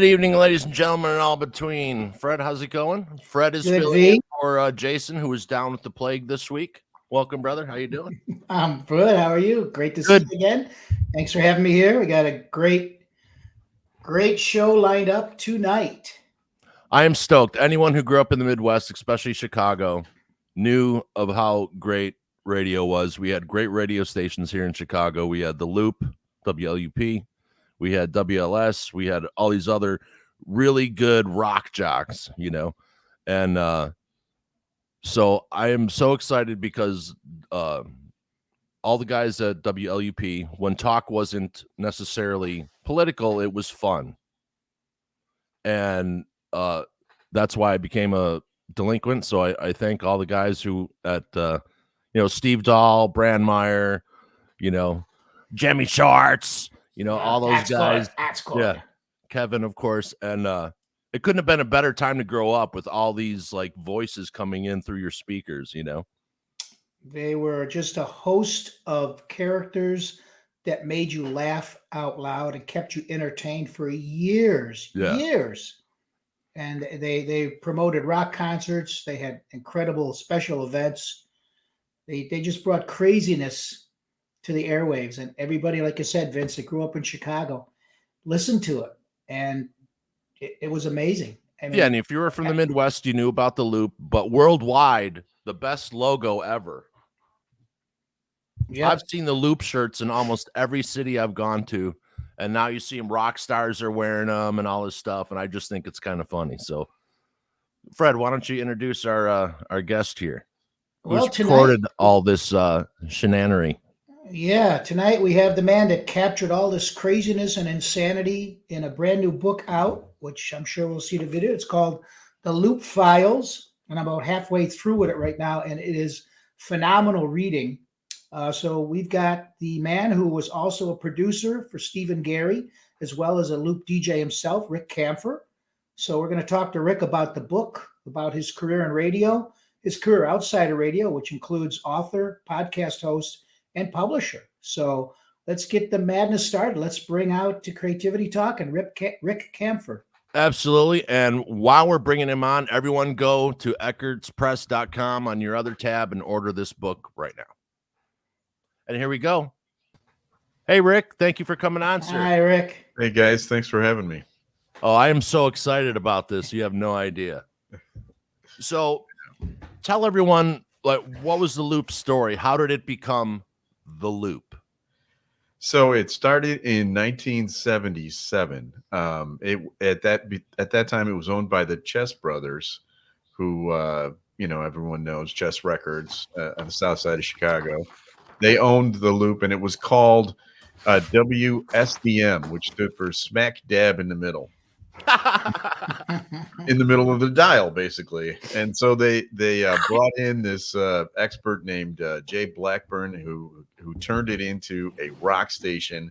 Good evening, ladies and gentlemen, and all between. Fred, how's it going? Fred is Good, filling V. in for Jason, who is down with the plague this week. Welcome, brother. How you doing? I'm good. How are you? Great to see Good. you again. Thanks for having me here. We got a great show lined up tonight. I am stoked. Anyone who grew up in the Midwest, especially Chicago, knew of how great radio was. We had great radio stations here in Chicago. We had the Loop, WLUP. We had WLS. We had all these other really good rock jocks, and so I am so excited because all the guys at WLUP, when talk wasn't necessarily political, it was fun. And that's why I became a delinquent. So I thank all the guys who at, Steve Dahl, Brandmeier, Jimmy Shorts, all those That's good. guys. That's good. Yeah. Kevin, of course. And it couldn't have been a better time to grow up with all these like voices coming in through your speakers, They were just a host of characters that made you laugh out loud and kept you entertained for years, Yeah. years. And they promoted rock concerts. They had incredible special events. They just brought craziness to the airwaves, and everybody, like I said, Vince, that grew up in Chicago, listened to it, and it was amazing. I Yeah, mean, and if you were from the Midwest, you knew about the Loop, but worldwide, the best logo ever. yeah, I've seen the Loop shirts in almost every city I've gone to, and now you see them. Rock stars are wearing them and all this stuff, and I just think it's kind of funny. So, Fred, why don't you introduce our guest here, well, who's tonight, recorded all this shenanery? yeah, tonight we have the man that captured all this craziness and insanity in a brand new book out, which I'm sure we'll see the video. It's called The Loop Files, and I'm about halfway through with it right now, and it is phenomenal reading. So we've got the man who was also a producer for Stephen Gary, as well as a loop DJ himself, Rick Kaempfer. So we're going to talk to Rick about the book, about his career in radio, his career outside of radio, which includes author, podcast host, and publisher. So let's get the madness started. Let's bring out to CreatiVity Talk and Rick Kaempfer. Absolutely. And while we're bringing him on, everyone go to eckertspress.com on your other tab and order this book right now. And here we go. Hey, Rick, thank you for coming on, sir. Hi, Rick. Hey, guys. Thanks for having me. Oh, I am so excited about this. You have no idea. So tell everyone, like, what was the Loop story? How did it become the Loop? So it started in 1977. At that time, it was owned by the Chess brothers, who everyone knows, Chess Records on the south side of Chicago. They owned the Loop, and it was called WSDM, which stood for Smack Dab in the Middle. In the middle of the dial, basically. And so they brought in this expert named Jay Blackburn, who turned it into a rock station,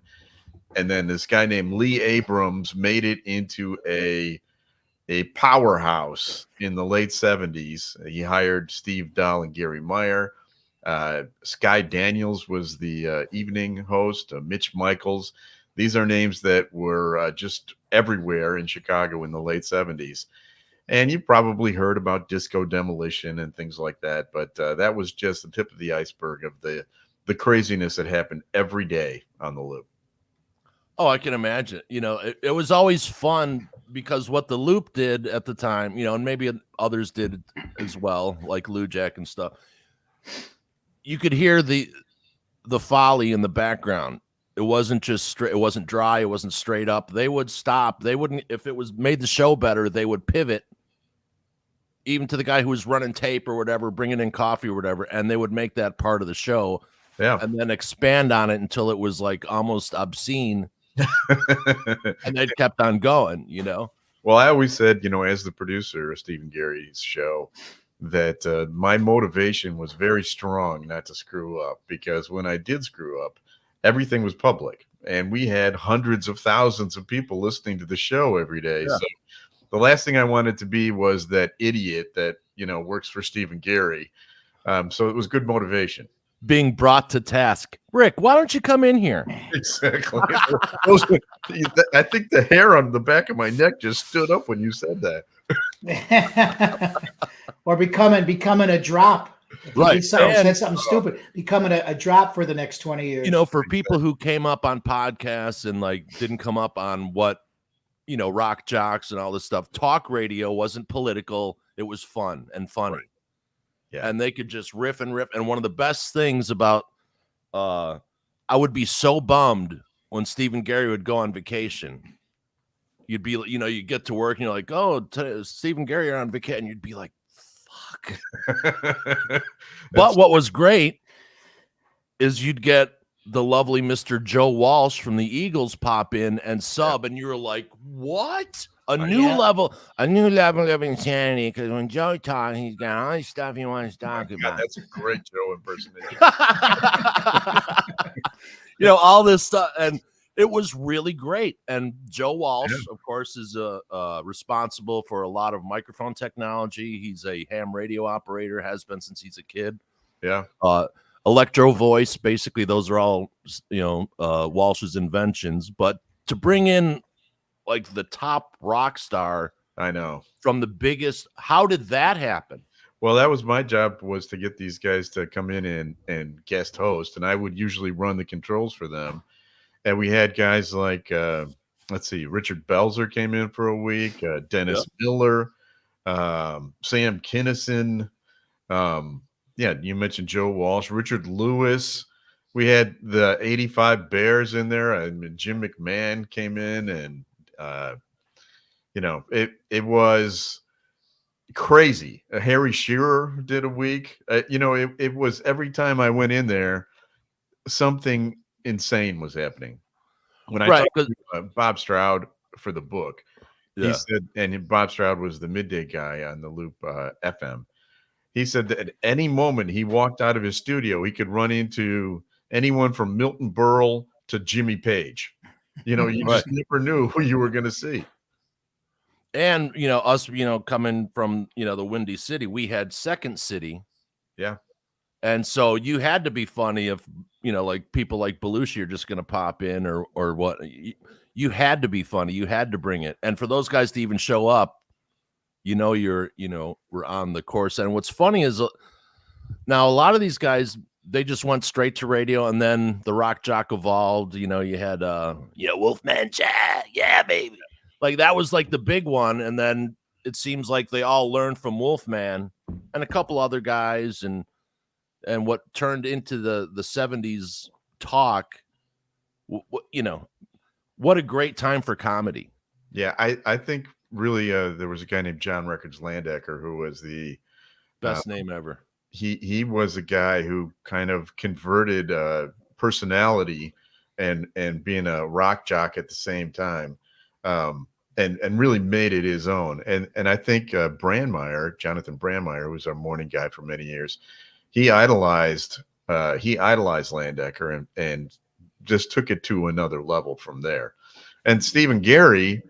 and then this guy named Lee Abrams made it into a powerhouse in the late 70s. He hired Steve Dahl and Gary Meyer. Sky Daniels was the evening host. Mitch Michaels. These are names that were just everywhere in Chicago in the late 70s. And you probably heard about Disco Demolition and things like that. But that was just the tip of the iceberg of the craziness that happened every day on the Loop. Oh, I can imagine. It was always fun because what the Loop did at the time, and maybe others did as well, like Lou Jack and stuff. You could hear the folly in the background. It wasn't just straight. It wasn't dry. It wasn't straight up. They would stop. They wouldn't. If it was made the show better, they would pivot, even to the guy who was running tape or whatever, bringing in coffee or whatever, and they would make that part of the show, and then expand on it until it was like almost obscene, and they kept on going. Well, I always said, as the producer of Stephen Gary's show, that my motivation was very strong not to screw up, because when I did screw up, everything was public, and we had hundreds of thousands of people listening to the show every day. Yeah. So the last thing I wanted to be was that idiot that, works for Stephen Gary. So it was good motivation. being brought to task. Rick, why don't you come in here? Exactly. I think the hair on the back of my neck just stood up when you said that. Or becoming a drop. If you Right. did something, And- said something stupid, becoming a drop for the next 20 years. You know, for people who came up on podcasts and like didn't come up on what, you know, rock jocks and all this stuff, talk radio wasn't political. It was fun and funny. Right. Yeah. And they could just riff and riff. And one of the best things about, I would be so bummed when Steve and Gary would go on vacation. You'd be, you know, you get to work and you're like, oh, Steve and Gary are on vacation. And you'd be like, fuck. But what was great is you'd get the lovely Mr. Joe Walsh from the Eagles pop in and sub, and you're like, what? A new level of insanity. Because when Joe talks, he's got all this stuff he wants to talk about. That's a great Joe impersonation. You know, all this stuff, and it was really great. And Joe Walsh, of course, is responsible for a lot of microphone technology. He's a ham radio operator, has been since he's a kid. Yeah. Electro voice, basically, those are all, you know, Walsh's inventions. But to bring in like the top rock star, I know, from the biggest, how did that happen? Well, that was my job, was to get these guys to come in and guest host, and I would usually run the controls for them. And we had guys like, let's see, Richard Belzer came in for a week, Dennis Miller, Sam Kinison. Yeah, you mentioned Joe Walsh, Richard Lewis. We had the 85 Bears in there, and Jim McMahon came in, and you know, it was crazy. Harry Shearer did a week. You know, it was, every time I went in there, something insane was happening. When I talked to Bob Stroud for the book, he said, and Bob Stroud was the midday guy on the Loop FM. He said that at any moment he walked out of his studio, he could run into anyone from Milton Berle to Jimmy Page. You know, you just never knew who you were going to see. And, you know, us, you know, coming from, you know, the Windy City, we had Second City. Yeah. And so you had to be funny if, you know, like people like Belushi are just going to pop in or what. You had to be funny. You had to bring it. And for those guys to even show up, you know, we're on the course. And what's funny is now a lot of these guys, they just went straight to radio, and then the rock jock evolved. You know, you had, Wolfman Jack. Yeah, baby. Like that was like the big one. And then it seems like they all learned from Wolfman and a couple other guys, and what turned into the 70s talk, you know, what a great time for comedy. Yeah. I think really there was a guy named John Records Landecker who was the best name ever. He was a guy who kind of converted personality and being a rock jock at the same time, and really made it his own. And I think Jonathan Brandmeier, who was our morning guy for many years, he idolized Landecker and just took it to another level from there. And Steve and Gary,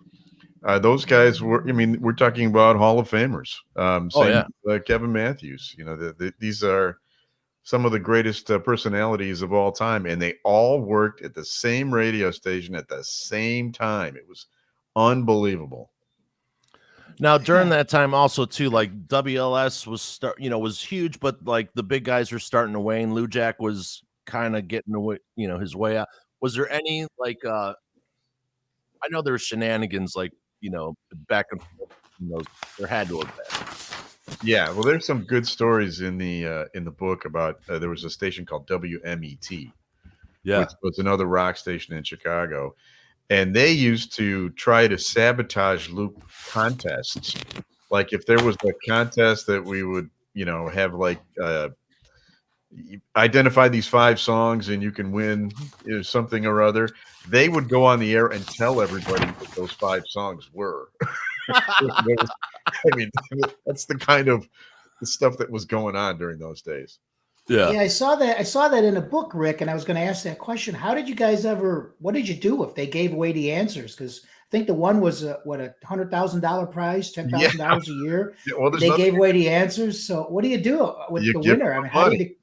those guys were, I mean, we're talking about Hall of Famers. Kevin Matthews, you know, these are some of the greatest personalities of all time. And they all worked at the same radio station at the same time. It was unbelievable. Now, during that time also too, like WLS was huge, but like the big guys were starting to wane. Lou Jack was kind of getting away, you know, his way out. Was there any like, I know there were shenanigans, like, you know, back and forth, you know, there had to have been. Yeah, well, there's some good stories in the book about there was a station called WMET, which was another rock station in Chicago, and they used to try to sabotage Loop contests. Like if there was a contest that we would, you know, have like identify these 5 songs and you can win something or other, they would go on the air and tell everybody what those 5 songs were. I mean, that's the kind of the stuff that was going on during those days. Yeah, I saw that in a book, Rick, and I was going to ask that question. How did you guys what did you do if they gave away the answers? Because I think the one was a $100,000 prize, $10,000 a year. Yeah, well, they gave away the answers. So what do you do with the winner? I mean, how do you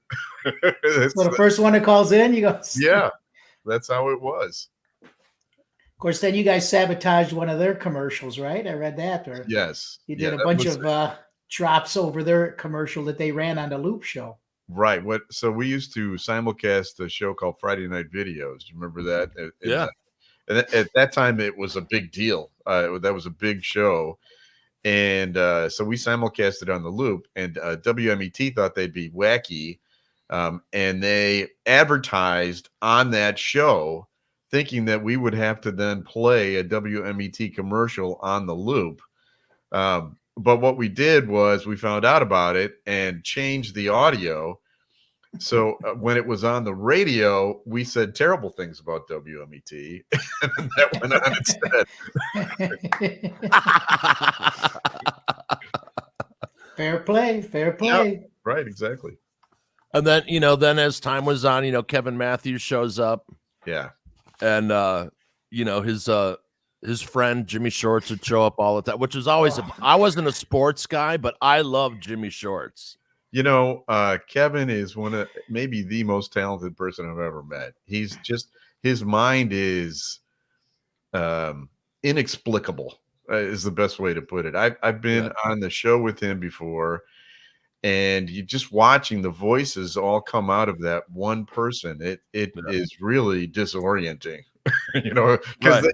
So the first one that calls in, you go. Yeah, that's how it was. Of course, then you guys sabotaged one of their commercials, right? I read that. Or Yes. you Yeah, did a that bunch was of drops over their commercial that they ran on the Loop show. right. So we used to simulcast a show called Friday Night Videos. Do you remember that? Yeah. And at that time, it was a big deal. That was a big show. And so we simulcasted on the Loop, and WMET thought they'd be wacky. And they advertised on that show, thinking that we would have to then play a WMET commercial on the Loop. But what we did was we found out about it and changed the audio. So when it was on the radio, we said terrible things about WMET, and that went on instead. Fair play, fair play. Yeah, right, exactly. And then, then as time was on, Kevin Matthews shows up, Yeah. and his friend Jimmy Shorts would show up all the time, which was always I wasn't a sports guy, but I loved Jimmy Shorts. Kevin is one of maybe the most talented person I've ever met. He's just, his mind is inexplicable, is the best way to put it. I've been on the show with him before, and you just watching the voices all come out of that one person. It is really disorienting, because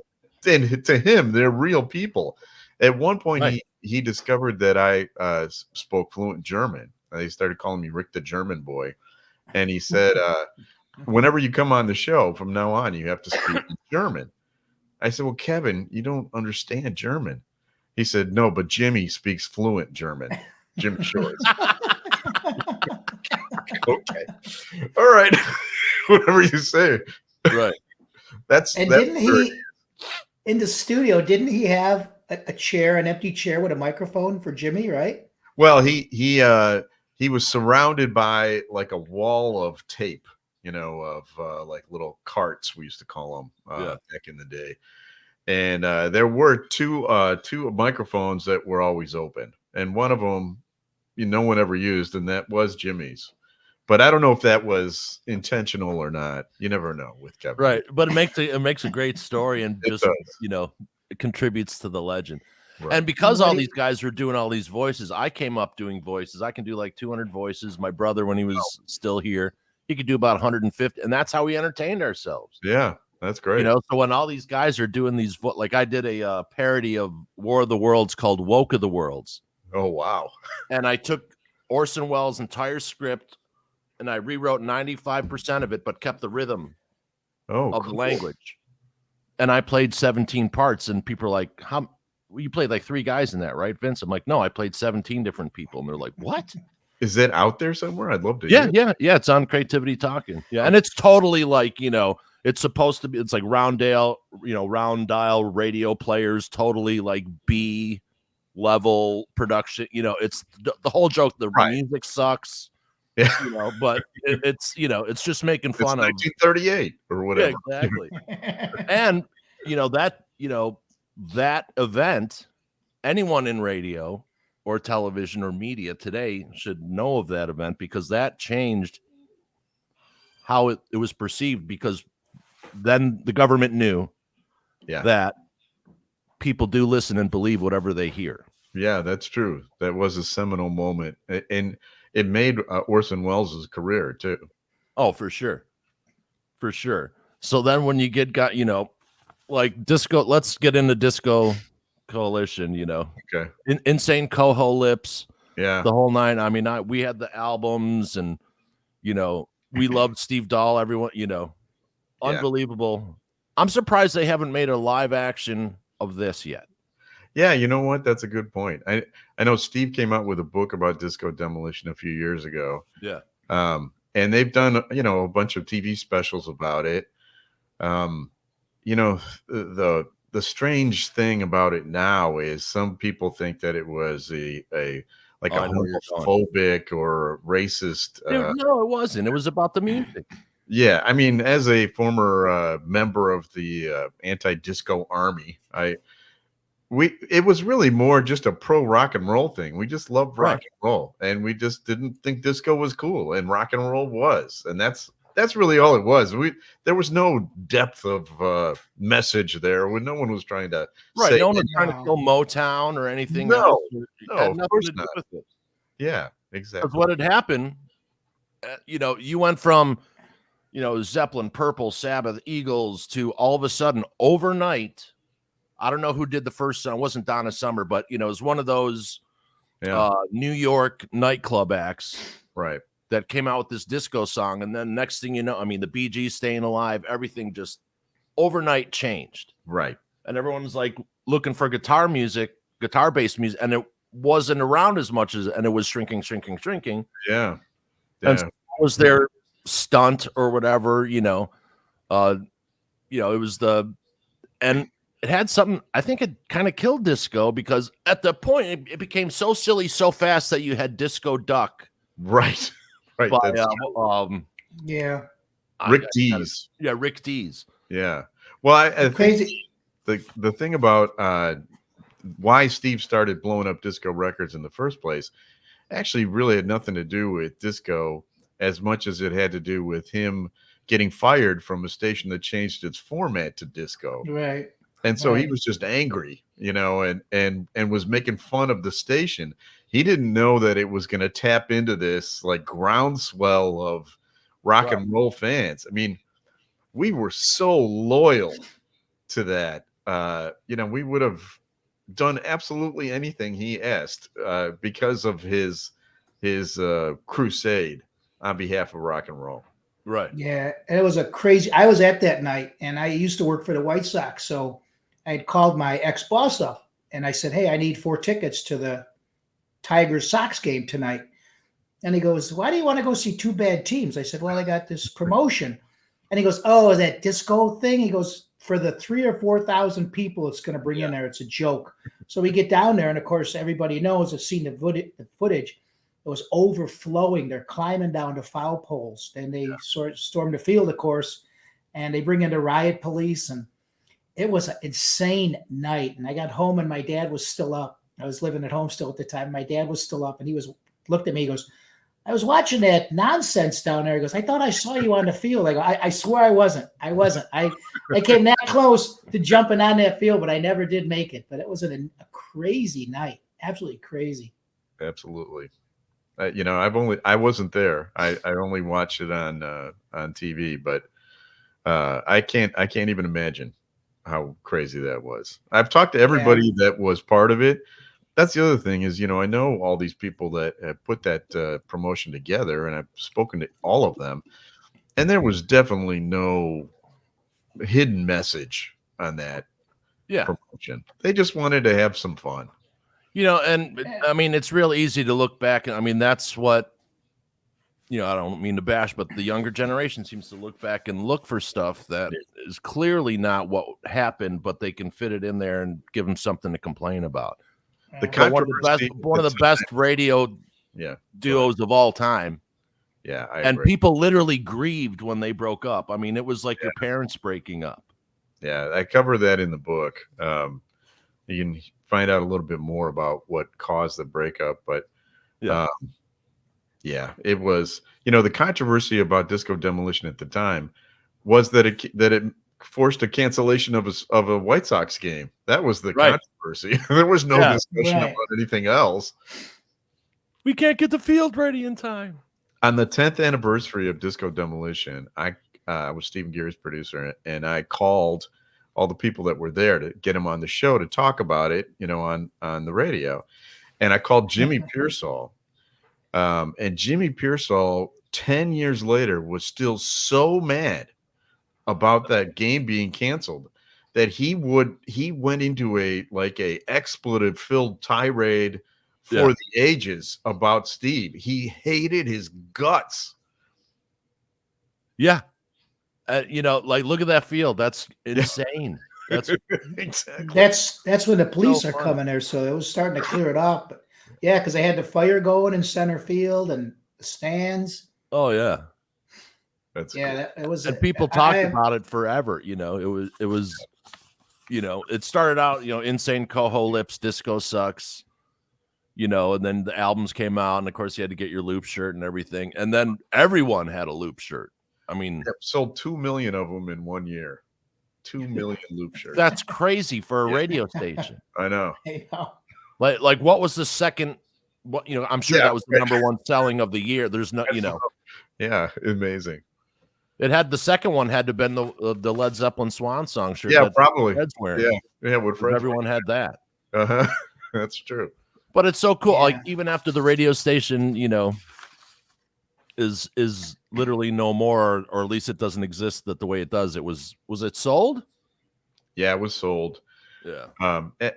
to him, they're real people. At one point, he discovered that I spoke fluent German. They started calling me Rick the German boy. And he said, whenever you come on the show from now on, you have to speak German. I said, well, Kevin, you don't understand German. He said, no, but Jimmy speaks fluent German. Jimmy Shorts. Okay. All right. Whatever you say. Right. Didn't he, in the studio, didn't he have a chair, an empty chair with a microphone for Jimmy, right? Well, he was surrounded by like a wall of tape, of like little carts, we used to call them back in the day. And there were two microphones that were always open, and one of them no one ever used, and that was Jimmy's. But I don't know if that was intentional or not. You never know with Kevin. Right, but it makes a great story, and just it contributes to the legend. Right. And because all these guys were doing all these voices, I came up doing voices. I can do like 200 voices. My brother, when he was still here, he could do about 150, and that's how we entertained ourselves. Yeah, that's great. So when all these guys are doing these, like I did a parody of War of the Worlds called Woke of the Worlds. Oh, wow. And I took Orson Welles' entire script, and I rewrote 95% of it, but kept the rhythm of the language. And I played 17 parts, and people are like, how? You played like 3 guys in that, right, Vince? I'm like, no, I played 17 different people. And they're like, what? Is it out there somewhere? I'd love to hear it. Yeah. It's on CreatiVity Takin. Yeah. And it's totally like, it's supposed to be, it's like round dial radio players, totally like B level production. It's the whole joke. The music sucks. Yeah. But it's just making fun of 1938 or whatever. Yeah, exactly. And, that event, anyone in radio or television or media today should know of that event, because that changed how it was perceived, because then the government knew that people do listen and believe whatever they hear. Yeah, that's true. That was a seminal moment, and it made Orson Welles' career too. Oh, for sure. For sure. So then when you got like disco, let's get into Disco Coalition, Okay. Insane Coho Lips, the whole nine. I mean, we had the albums, and we loved Steve Dahl, everyone, unbelievable. I'm surprised they haven't made a live action of this yet. Yeah, you know what? That's a good point. I know Steve came out with a book about Disco Demolition a few years ago. Yeah. And they've done, a bunch of TV specials about it. The strange thing about it now is some people think that it was a homophobic or racist. Dude, no, it wasn't. It was about the music. Yeah, I mean, as a former member of the anti-disco army, it was really more just a pro rock and roll thing. We just loved rock Right. and roll, and we just didn't think disco was cool, and rock and roll was, and that's really all it was. There was no depth of message there when no one was trying to Right. say No one was trying to No. kill Motown or anything No, else. It no, had of nothing course to do not. with it. Yeah, Because exactly. what had happened, you went from, Zeppelin, Purple, Sabbath, Eagles to all of a sudden overnight. I don't know who did the first song. It wasn't Donna Summer, but it was one of those Yeah, New York nightclub acts right. that came out with this disco song. And then next thing you know, I mean, the Bee Gees, Staying Alive, everything just overnight changed. Right. And everyone's like looking for guitar-based music, and it wasn't around as much and it was shrinking. Yeah. And so Yeah. that was their stunt or whatever, it was and it had something. I think it kind of killed disco because at the point it became so silly so fast that you had Disco Duck Right. Right. by That's Yeah. Rick Dees. Rick Dees. Yeah. Well, I think Crazy. the thing about why Steve started blowing up disco records in the first place actually really had nothing to do with disco as much as it had to do with him getting fired from a station that changed its format to disco. Right. And so he Right. was just angry, and was making fun of the station. He didn't know that it was going to tap into this like groundswell of rock and roll fans. I mean, we were so loyal to that. We would have done absolutely anything he asked because of his crusade on behalf of rock and roll. Right. Yeah, and it was a crazy. I was at that night, and I used to work for the White Sox, so I had called my ex-boss up, and I said, "Hey, I need 4 tickets to the Tigers Sox game tonight." And he goes, "Why do you want to go see 2 bad teams?" I said, "Well, I got this promotion." And he goes, "Oh, is that disco thing?" He goes, "For the 3,000 or 4,000 people it's going to bring in there, it's a joke." So we get down there, and of course, everybody knows, has seen the footage. It was overflowing. They're climbing down to foul poles. Then they sort of storm the field, of course, and they bring in the riot police. And it was an insane night. And I got home, and my dad was still up. I was living at home still at the time. My dad was still up, and he looked at me. He goes, "I was watching that nonsense down there." He goes, "I thought I saw you on the field." I go, I swear I wasn't. I came that close to jumping on that field, but I never did make it. But it was a crazy night. Absolutely crazy. Absolutely. I wasn't there. I only watched it on TV, but I can't even imagine how crazy that was. I've talked to everybody that was part of it. That's the other thing is, I know all these people that have put that promotion together, and I've spoken to all of them, and there was definitely no hidden message on that promotion. They just wanted to have some fun. And I mean, it's real easy to look back. And I mean, that's what, I don't mean to bash, but the younger generation seems to look back and look for stuff that is clearly not what happened, but they can fit it in there and give them something to complain about. One of the best radio duos of all time. Yeah. I and agree. people literally grieved when they broke up. I mean, it was like your parents breaking up. Yeah. I cover that in the book. You can find out a little bit more about what caused the breakup, but it was, the controversy about Disco Demolition at the time was that it forced a cancellation of a White Sox game. That was the controversy. There was no discussion about anything else. We can't get the field ready in time. On the 10th anniversary of Disco Demolition, I was Stephen Geary's producer, and I called all the people that were there to get him on the show to talk about it, on the radio. And I called Jimmy Pearsall. And Jimmy Pearsall, 10 years later, was still so mad about that game being canceled that he went into a expletive filled tirade for the ages about Steve. He hated his guts. Yeah. Look at that field. That's insane. That's exactly. That's when the police are coming there. So it was starting to clear it off. But yeah, because they had the fire going in center field and the stands. Oh yeah. That's cool. It was. And people talked about it forever. It was it started out, Insane Coho Lips, Disco Sucks, and then the albums came out, and of course you had to get your loop shirt and everything. And then everyone had a loop shirt. I mean, sold 2 million of them in 1 year. 2 million loop shirts. that's crazy for a radio station. I know. Like what was the second? What I'm sure that was the number one selling of the year. There's no, Yeah, amazing. It had the second one had to have been the Led Zeppelin Swan Song shirt. Yeah, probably. Fred's wearing. Yeah. What Fred's everyone had that. That's true. But it's so cool. Yeah. Like even after the radio station, is literally no more, or at least it doesn't exist the way it does. Was it sold? Yeah, it was sold. Yeah.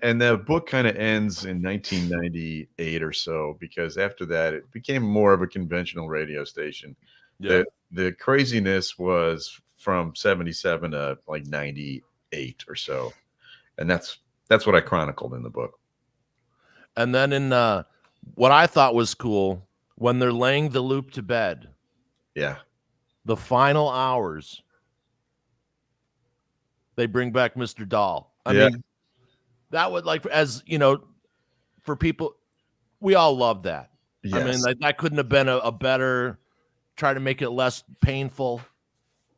And the book kind of ends in 1998 or so, because after that it became more of a conventional radio station. Yeah. The craziness was from 77 to like 98 or so. And that's what I chronicled in the book. And then in what I thought was cool, when they're laying the loop to bed. Yeah. The final hours, they bring back Mr. Dahl. I mean, that would, like, as for people, we all love that. Yes. I mean, that couldn't have been a better, try to make it less painful.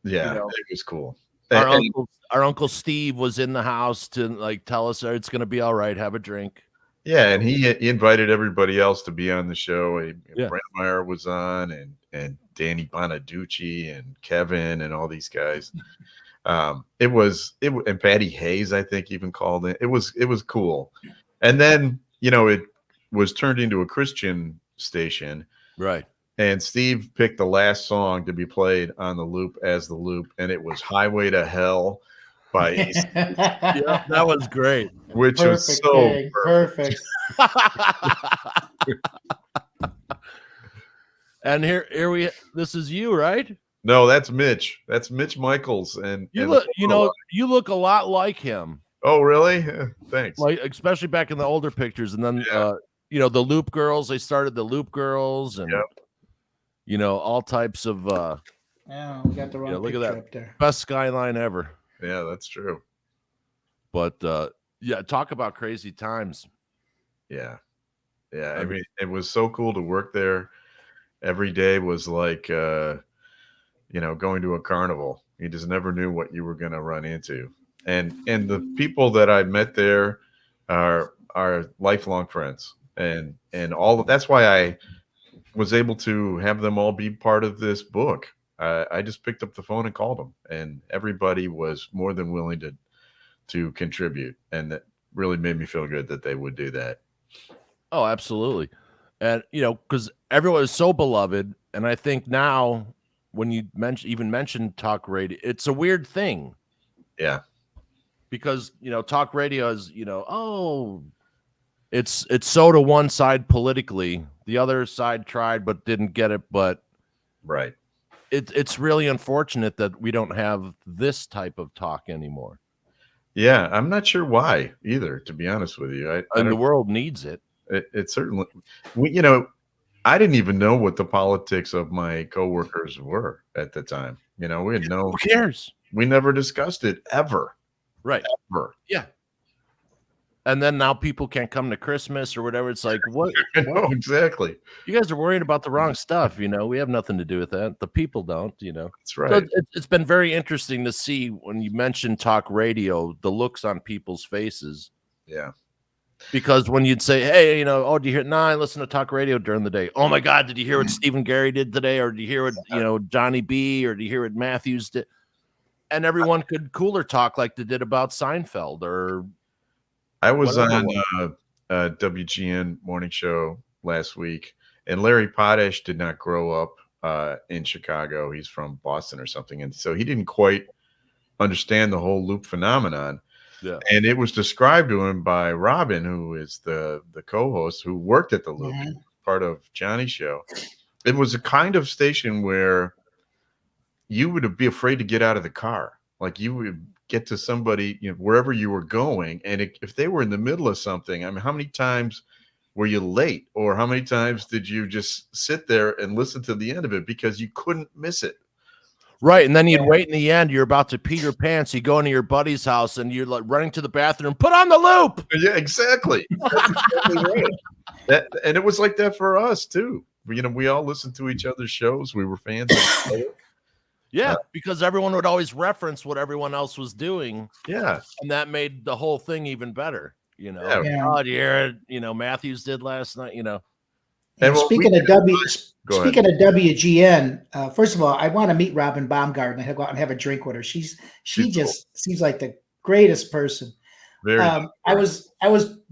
Yeah, it was cool. Our uncle Steve was in the house to like tell us it's going to be all right. Have a drink. Yeah, and he invited everybody else to be on the show. Brent Meyer was on, and Danny Bonaducci and Kevin and all these guys. And Patty Hayes, I think, even called in. It was cool. And then, it was turned into a Christian station. Right. And Steve picked the last song to be played on the loop as the loop, and it was Highway to Hell by yeah, that was great. Which was so perfect. And here this is you, right? No, that's Mitch. That's Mitch Michaels, and you look a lot like him. Oh, really? Thanks. Like, especially back in the older pictures, and then the Loop Girls. They started the Loop Girls, and all types of. Yeah, we got the wrong look at that up there. Best skyline ever. Yeah, that's true. But talk about crazy times. Yeah. I mean, it was so cool to work there. Every day was like, going to a carnival. You just never knew what you were going to run into. And the people that I met there are lifelong friends. And that's why I was able to have them all be part of this book. I just picked up the phone and called them, and everybody was more than willing to contribute. And that really made me feel good that they would do that. Oh, absolutely. And, because everyone is so beloved. And I think now when you mention talk radio, it's a weird thing. Yeah. Because, talk radio is, it's so to one side politically. The other side tried but didn't get it. But right. It's really unfortunate that we don't have this type of talk anymore. Yeah, I'm not sure why either, to be honest with you. The world needs it. It certainly, I didn't even know what the politics of my coworkers were at the time. We had no. Who cares? We never discussed it ever. Right. Ever. Yeah. And then now people can't come to Christmas or whatever. It's like, what? No, exactly. You guys are worried about the wrong stuff. We have nothing to do with that. The people don't. That's right. So it's been very interesting to see when you mention talk radio, the looks on people's faces. Yeah. Because when you'd say, hey, do you hear? No, I listen to talk radio during the day. Oh my God, did you hear what Stephen Gary did today? Or did you hear what, Johnny B, or did you hear what Matthews did? And everyone could cooler talk like they did about Seinfeld or. I was on a WGN morning show last week, and Larry Potash did not grow up in Chicago. He's from Boston or something. And so he didn't quite understand the whole loop phenomenon. Yeah. And it was described to him by Robin, who is the co-host who worked at the Loop, part of Johnny's show. It was a kind of station where you would be afraid to get out of the car. Like you would get to somebody, wherever you were going. And if they were in the middle of something, I mean, how many times were you late? Or how many times did you just sit there and listen to the end of it because you couldn't miss it? Right, and then you'd wait in the end. You're about to pee your pants. You go into your buddy's house, and you're like running to the bathroom. Put on the loop. Yeah, exactly. That's exactly right. And it was like that for us too. We all listened to each other's shows. We were fans of each other. Yeah, because everyone would always reference what everyone else was doing. Yeah, and that made the whole thing even better. Yeah. Oh, do you hear it? Matthews did last night. And well, speaking of Go ahead. WGN, first of all, I want to meet Robin Baumgarten and go out and have a drink with her. She She's just seems like the greatest person. Very. I was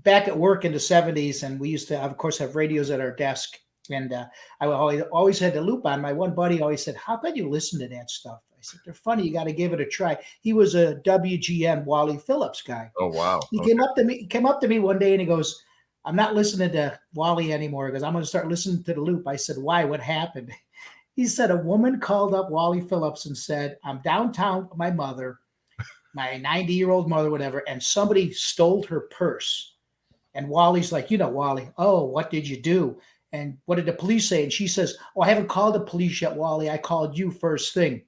back at work in the 70s, and we used to, of course, have radios at our desk. And I always had the loop on. My one buddy always said, "How can you listen to that stuff?" I said, "They're funny. You got to give it a try." He was a WGN Wally Phillips guy. Oh wow. He came up to me one day and he goes, "I'm not listening to Wally anymore because I'm going to start listening to the loop." I said, "Why? What happened?" He said, "A woman called up Wally Phillips and said, 'I'm downtown with my mother, my 90-year-old mother, whatever, and somebody stole her purse." And Wally's like, Wally, "Oh, what did you do? And what did the police say?" And she says, "Oh, I haven't called the police yet, Wally. I called you first thing."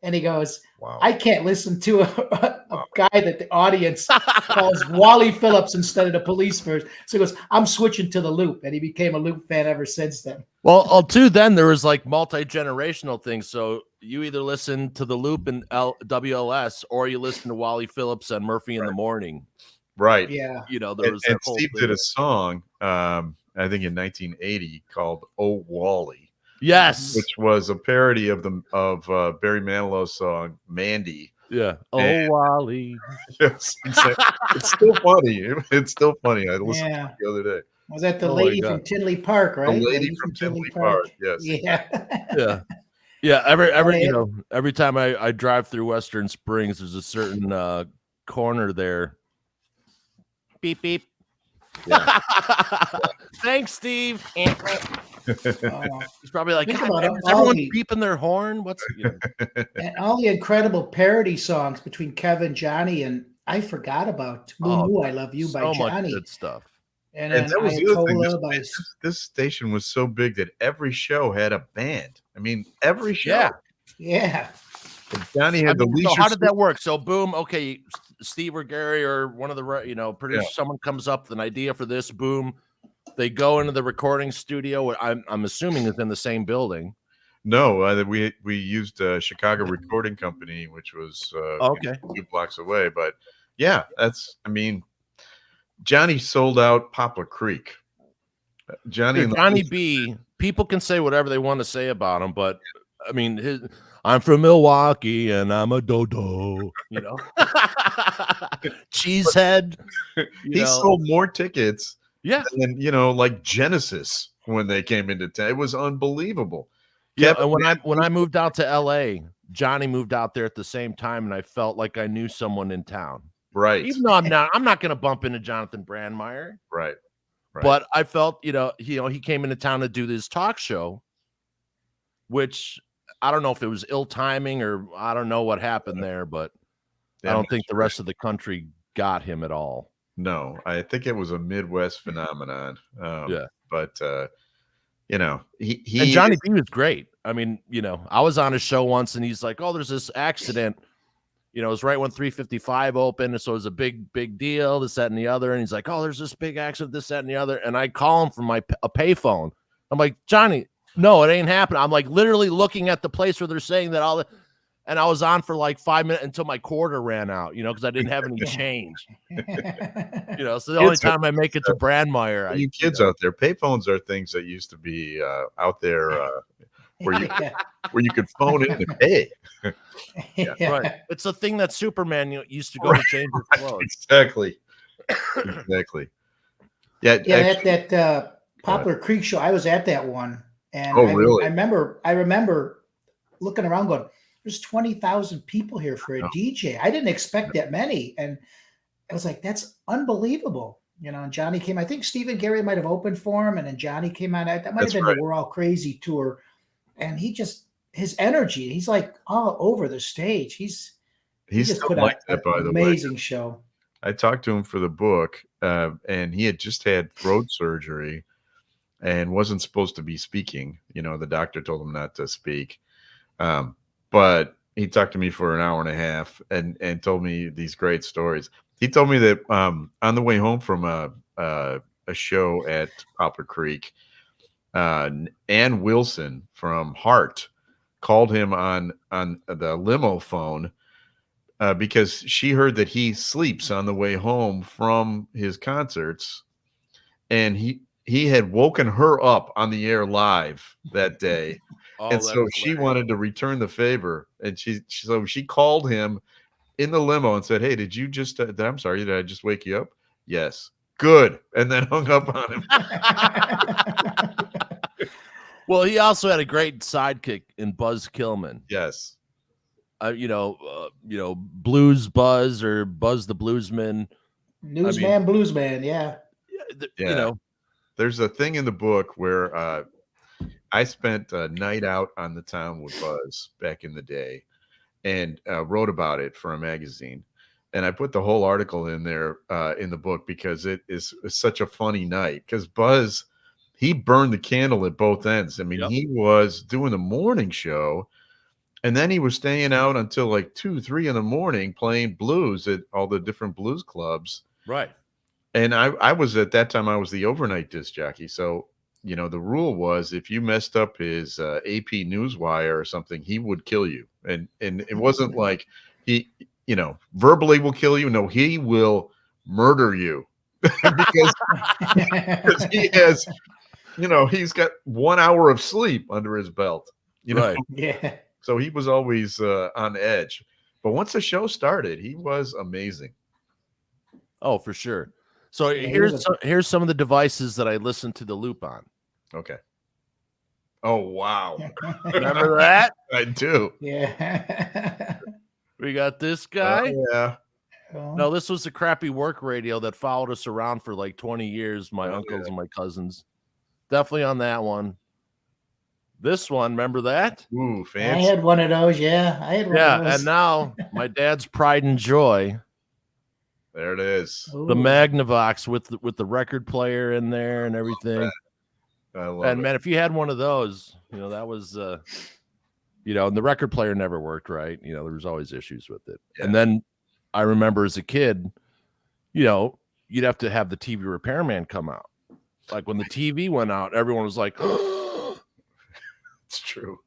And he goes, Wow. "I can't listen to a guy that the audience calls Wally Phillips instead of the police first." So he goes, "I'm switching to the loop." And he became a loop fan ever since then. Well, too, then there was like multi-generational things. So you either listen to the loop and WLS or you listen to Wally Phillips and Murphy in the Morning. Right. Yeah. There was and that whole Steve thing. did a song, I think in 1980 called "Oh Wally." Yes. Which was a parody of Barry Manilow's song "Mandy." Yeah. Oh, And- Wally. Yes, exactly. It's still funny. It's still funny. I listened to Yeah. it the other day. Was that the Oh my lady God. from Tinley Park, right? The lady from Tinley Park. Yes. Yeah. Yeah. Yeah. Every Oh, yeah. every time I drive through Western Springs, there's a certain corner there. Beep beep. Yeah. Thanks, Steve. Oh. It's probably like, Think God, about man, it, is all everyone the- beeping their horn? What's And all the incredible parody songs between Kevin, Johnny, and I forgot about "Moo Moo, I Love You" by so much Johnny. good stuff. And And then that was the other thing. Ayatollah by This station was so big that every show had a band. I mean, every show. Yeah. yeah. And Johnny had the leisure. So how did that work? So boom, okay, Steve or Gary or one of the producers, someone comes up with an idea for this. Boom, they go into the recording studio. I'm assuming it's in the same building. No, we used a Chicago recording company, which was Okay. 2 blocks away. But yeah, Johnny sold out Poplar Creek. Johnny B. People can say whatever they want to say about him, but I mean, I'm from Milwaukee and I'm a dodo. Cheesehead. He sold more tickets. Yeah. than like Genesis when they came into town. It was unbelievable. Yeah, and when I moved out to LA, Johnny moved out there at the same time, and I felt like I knew someone in town. Right. Even though I'm not going to bump into Jonathan Brandmeier. Right. But I felt, he came into town to do this talk show, which I don't know if it was ill timing or I don't know what happened there, but I don't think the rest of the country got him at all. No, I think it was a Midwest phenomenon. But he and Johnny B was great. I mean, I was on a show once and he's like, "Oh, there's this accident." It was right when 355 opened, and so it was a big deal, this, that, and the other. And he's like, "Oh, there's this big accident, this, that, and the other." And I call him from a payphone. I'm like, "Johnny, no, it ain't happening." I'm like literally looking at the place where they're saying that and I was on for like 5 minutes until my quarter ran out, because I didn't have any change. So the only time I make it to Brandmeier. You kids out there, payphones are things that used to be out there where you could phone in and pay. Right. It's a thing that Superman used to go to change his clothes. Exactly. Yeah. At that Poplar Creek show, I was at that one, and really? I remember looking around, going, "There's 20,000 people here for a DJ." I didn't expect that many, and I was like, "That's unbelievable." And Johnny came. I think Steve and Gary might have opened for him, and then Johnny came on. That might have been the We're All Crazy tour, and his energy. He's like all over the stage. He just put out an amazing show. I talked to him for the book, and he had just had throat surgery and wasn't supposed to be speaking. The doctor told him not to speak. But he talked to me for an hour and a half and told me these great stories. He told me that on the way home from a show at Poplar Creek, Ann Wilson from Heart called him on the limo phone because she heard that he sleeps on the way home from his concerts, and he had woken her up on the air live that day. Oh, And that so is she hilarious. wanted to return the favor, and she called him in the limo and said, "Hey, did you just? I'm sorry, did I just wake you up?" Yes, good, and then hung up on him. Well, he also had a great sidekick in Buzz Killman. Yes, Blues Buzz or Buzz the Bluesman. Newsman, bluesman, yeah. yeah. There's a thing in the book where I spent a night out on the town with Buzz back in the day, and wrote about it for a magazine. And I put the whole article in there in the book because it's such a funny night. Because Buzz, he burned the candle at both ends. I mean, Yep. he was doing the morning show, and then he was staying out until like 2, 3 in the morning playing blues at all the different blues clubs. Right. And I was at that time, I was the overnight disc jockey. So, the rule was if you messed up his AP Newswire or something, he would kill you. And it wasn't like he, verbally will kill you. No, he will murder you because he has, he's got 1 hour of sleep under his belt. Right. Yeah. So he was always on edge. But once the show started, he was amazing. Oh, for sure. So Yeah, here's some of the devices that I listened to the loop on. Okay. Oh, wow. Remember that? I do. Yeah. We got this guy. Oh, yeah. No, this was a crappy work radio that followed us around for like 20 years, my uncles and my cousins. Definitely on that one. This one, remember that? Ooh, I fancy. had one of those. Yeah, I had one of those. And now my dad's pride and joy. There it is. Ooh. The Magnavox with the record player in there and everything. I love And it. man, if you had one of those, that was and the record player never worked right. There was always issues with it. Yeah. And then I remember as a kid, you'd have to have the TV repairman come out. Like when the TV went out, everyone was like, It's true.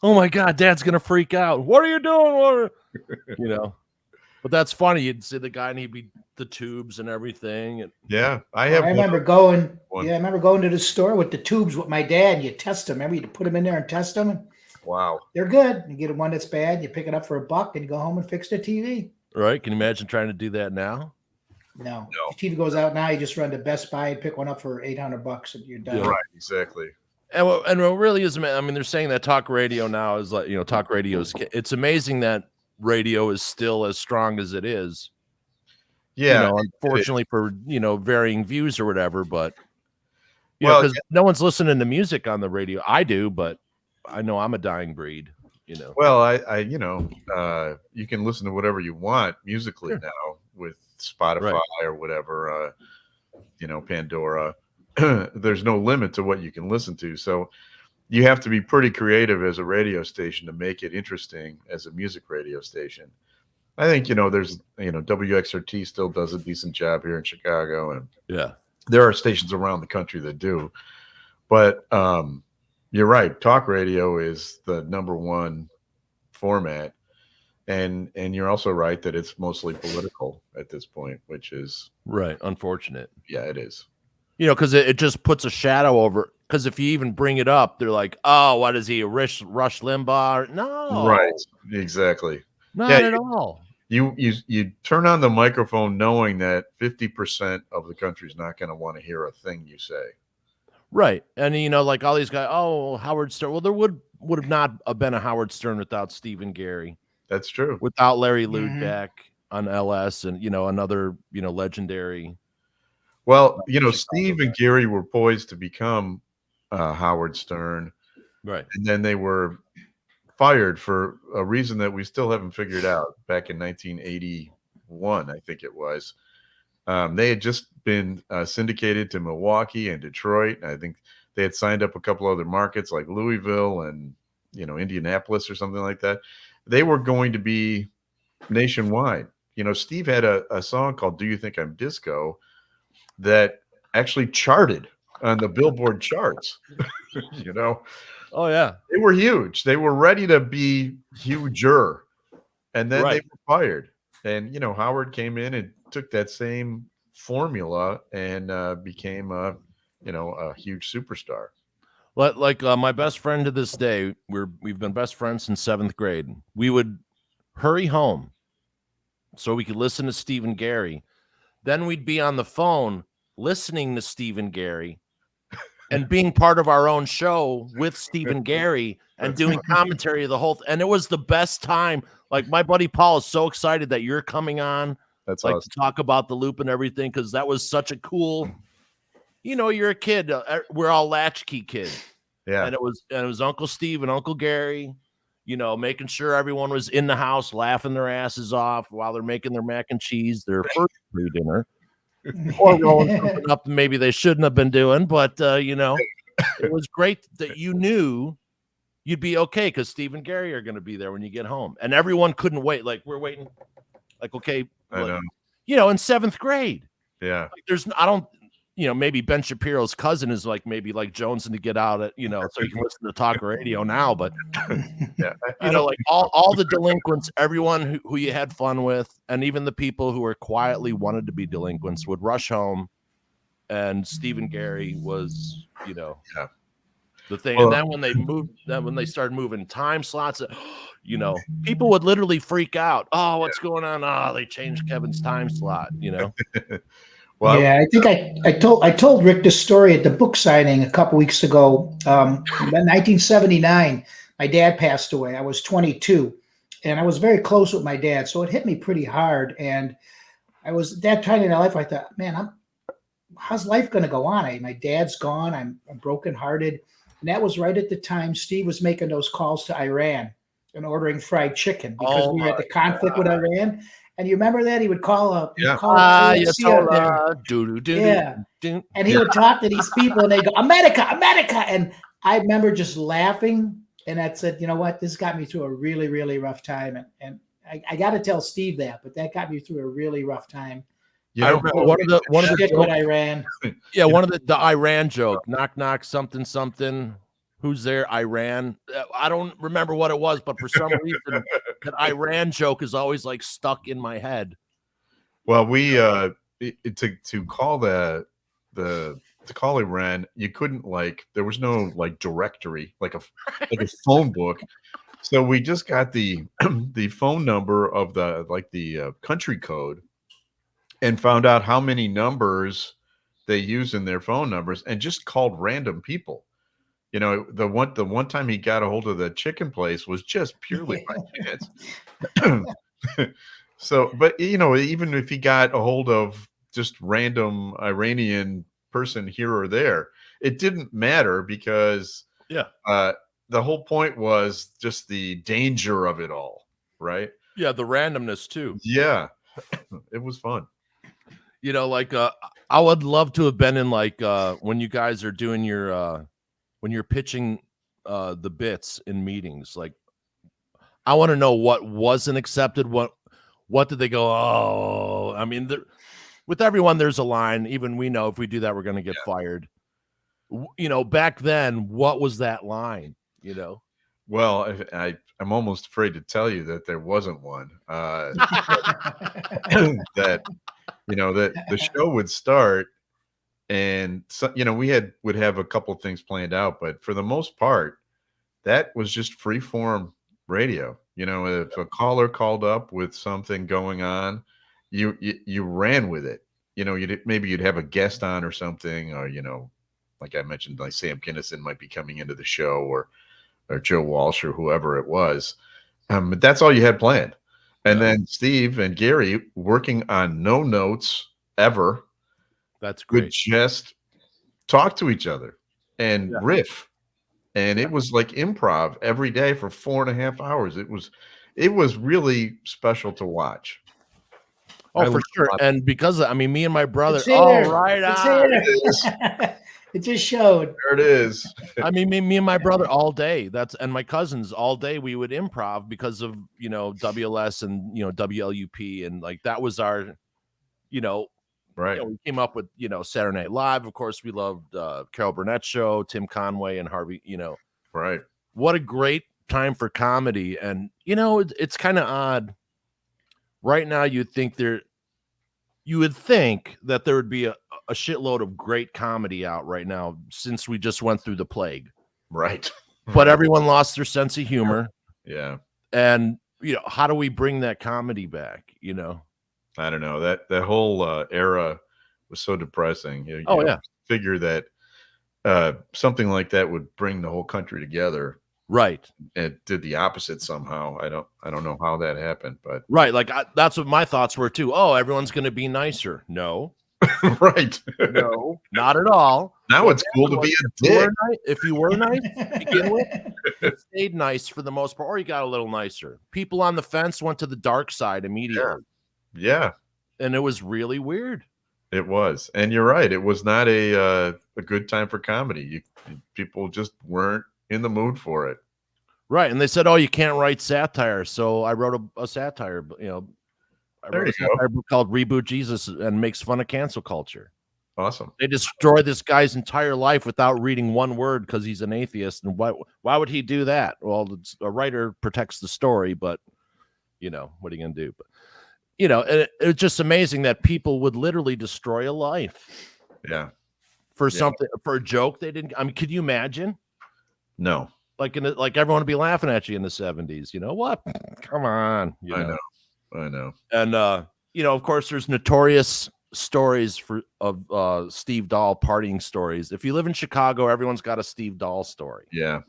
Oh my God, Dad's gonna freak out. What are you doing? But that's funny. You'd see the guy and he'd be the tubes and everything. And Yeah, I remember going. one. Yeah, I remember going to the store with the tubes with my dad. And you test them. Remember, you put them in there and test them. And Wow. they're good. You get one that's bad. You pick it up for $1, and you go home and fix the TV. Right? Can you imagine trying to do that now? No. The TV goes out now. You just run to Best Buy and pick one up for $800, and you're done. Yeah. Right, exactly. And what really is, I mean, they're saying that talk radio now is like, talk radio is. It's amazing that radio is still as strong as it is. Yeah. Unfortunately for varying views or whatever, but Well, because no one's listening to music on the radio. I do, but I know I'm a dying breed. Well, I you can listen to whatever you want musically now with Spotify or whatever, Pandora. There's no limit to what you can listen to. So you have to be pretty creative as a radio station to make it interesting as a music radio station. I think, there's, WXRT still does a decent job here in Chicago. And there are stations around the country that do. But you're right. Talk radio is the number one format. And you're also right that it's mostly political at this point, which is right. Unfortunate. Yeah, it is. Because it just puts a shadow over. Because if you even bring it up, they're like, "Oh, what is he, Rush Limbaugh?" No, right, exactly. Not at all. You turn on the microphone knowing that 50% of the country is not going to want to hear a thing you say. Right, and like all these guys. Oh, Howard Stern. Well, there would have not been a Howard Stern without Stephen Gary. That's true. Without Larry Ludbeck on LS, and another legendary. Well, Steve and Gary were poised to become Howard Stern. Right. And then they were fired for a reason that we still haven't figured out. Back in 1981, I think it was. They had just been syndicated to Milwaukee and Detroit. I think they had signed up a couple other markets like Louisville and, Indianapolis or something like that. they were going to be nationwide. You know, Steve had a song called "Do You Think I'm Disco" that actually charted on the Billboard charts. You know, Oh yeah. they were huge. They were ready to be huger, and then they Right. were fired. And you know, Howard came in and took that same formula and became a huge superstar. Like my best friend to this day, we've been best friends since 7th grade. We would hurry home so we could listen to Steve and Gary. Then we'd be on the phone listening to Steve and Gary and being part of our own show with Steve and Gary and doing commentary of the whole and it was the best time. Like my buddy Paul is so excited that you're coming on, That's like awesome. to talk about the loop and everything, because that was such a cool, you're a kid. We're all latchkey kids. Yeah. And it was Uncle Steve and Uncle Gary, making sure everyone was in the house laughing their asses off while they're making their mac and cheese, their first free dinner, or rolling something up that maybe they shouldn't have been doing. But, it was great that you knew you'd be okay because Steve and Gary are going to be there when you get home. And everyone couldn't wait. Like, we're waiting. Like, okay. I know. In 7th grade. Yeah. Like, maybe Ben Shapiro's cousin is like maybe like jonesing to get out at, so you can listen to talk radio now. But Yeah. like all the delinquents, everyone who you had fun with, and even the people who were quietly wanted to be delinquents would rush home. And Steve and Gary was, the thing. Well, and then when they started moving time slots, people would literally freak out. Oh, what's going on? Oh, they changed Kevin's time slot, Well, yeah, I think I told Rick this story at the book signing a couple weeks ago. In 1979, my dad passed away. I was 22, and I was very close with my dad, so it hit me pretty hard. And I was at that time in my life. I thought, man, how's life going to go on? My dad's gone. I'm brokenhearted, and that was right at the time Steve was making those calls to Iran and ordering fried chicken because we were at the conflict with Iran. And you remember that? He would call up. Yeah. And he would talk to these people and they go, America, America. And I remember just laughing. And I said, you know what? This got me through a really, really rough time. And I got to tell Steve that, but that got me through a really rough time. I remember one of the with Iran. Yeah, one of the Iran joke. Knock, knock, something, something. Who's there? Iran. I don't remember what it was, but for some reason, that Iran joke is always like stuck in my head. Well, we to call to call Iran, you couldn't there was no directory like a phone book, so we just got the the phone number of the country code, and found out how many numbers they use in their phone numbers, and just called random people. The one time he got a hold of the chicken place was just purely by chance. So, but even if he got a hold of just random Iranian person here or there, it didn't matter because the whole point was just the danger of it all, right? Yeah, the randomness too. Yeah, it was fun. I would love to have been in when you guys are doing your when you're pitching the bits in meetings. I want to know what wasn't accepted. What did they go? Oh, I mean, with everyone, there's a line. Even we know if we do that, we're going to get fired. Back then, what was that line? Well, I'm almost afraid to tell you that there wasn't one. That the show would start, and so, would have a couple of things planned out, but for the most part, that was just free form radio. If a caller called up with something going on, you ran with it. You'd have a guest on or something, or like I mentioned, like Sam Kinison might be coming into the show, or Joe Walsh or whoever it was. But that's all you had planned. And then Steve and Gary, working on no notes ever. That's great. Would just talk to each other and riff. And it was like improv every day for 4.5 hours. It was really special to watch. Oh, for sure. And because me and my brother, It just showed. There it is. I mean, me and my brother all day. And my cousins all day. We would improv because of WLS and WLUP, and like that was our Right. we came up with Saturday Night Live. Of course, we loved Carol Burnett's show, Tim Conway, and Harvey. Right. What a great time for comedy, and it's kind of odd. Right now, you would think that there would be a shitload of great comedy out right now since we just went through the plague. Right. But everyone lost their sense of humor. Yeah. And how do we bring that comedy back? I don't know. That whole era was so depressing. You figure that something like that would bring the whole country together. Right. It did the opposite somehow. I don't know how that happened, but right. Like that's what my thoughts were too. Oh, everyone's going to be nicer. No. Right. No, not at all. Now it's cool to be a dick. If you were nice to begin with, you stayed nice for the most part, or you got a little nicer. People on the fence went to the dark side immediately. Yeah. And it was really weird. It was. And you're right. It was not a good time for comedy. People just weren't in the mood for it. Right. And they said, oh, you can't write satire. So I wrote a satire, I wrote a satire book called Reboot Jesus and makes fun of cancel culture. Awesome. They destroy this guy's entire life without reading one word because he's an atheist. And why would he do that? Well, a writer protects the story, but what are you going to do? But it's just amazing that people would literally destroy a life. Yeah. For something, for a joke they didn't. I mean, could you imagine? No. Like everyone would be laughing at you in the 70s. You know what? Come on. I know. And of course, there's notorious stories of Steve Dahl partying stories. If you live in Chicago, everyone's got a Steve Dahl story. Yeah.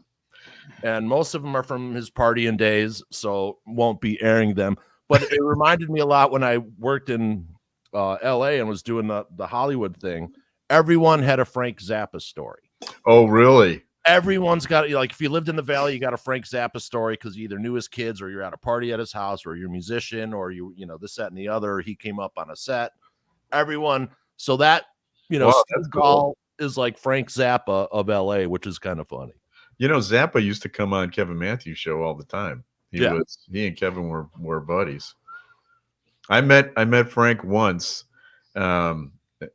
And most of them are from his partying days, so won't be airing them. But it reminded me a lot when I worked in LA and was doing the Hollywood thing. Everyone had a Frank Zappa story. Oh, really? Everyone's got, if you lived in the Valley, you got a Frank Zappa story because you either knew his kids or you're at a party at his house or you're a musician or this, that, and the other. Or he came up on a set. Everyone. So that, wow, Steve Dahl is like Frank Zappa of LA, which is kind of funny. Zappa used to come on Kevin Matthews' show all the time. He and Kevin were buddies. I met Frank once.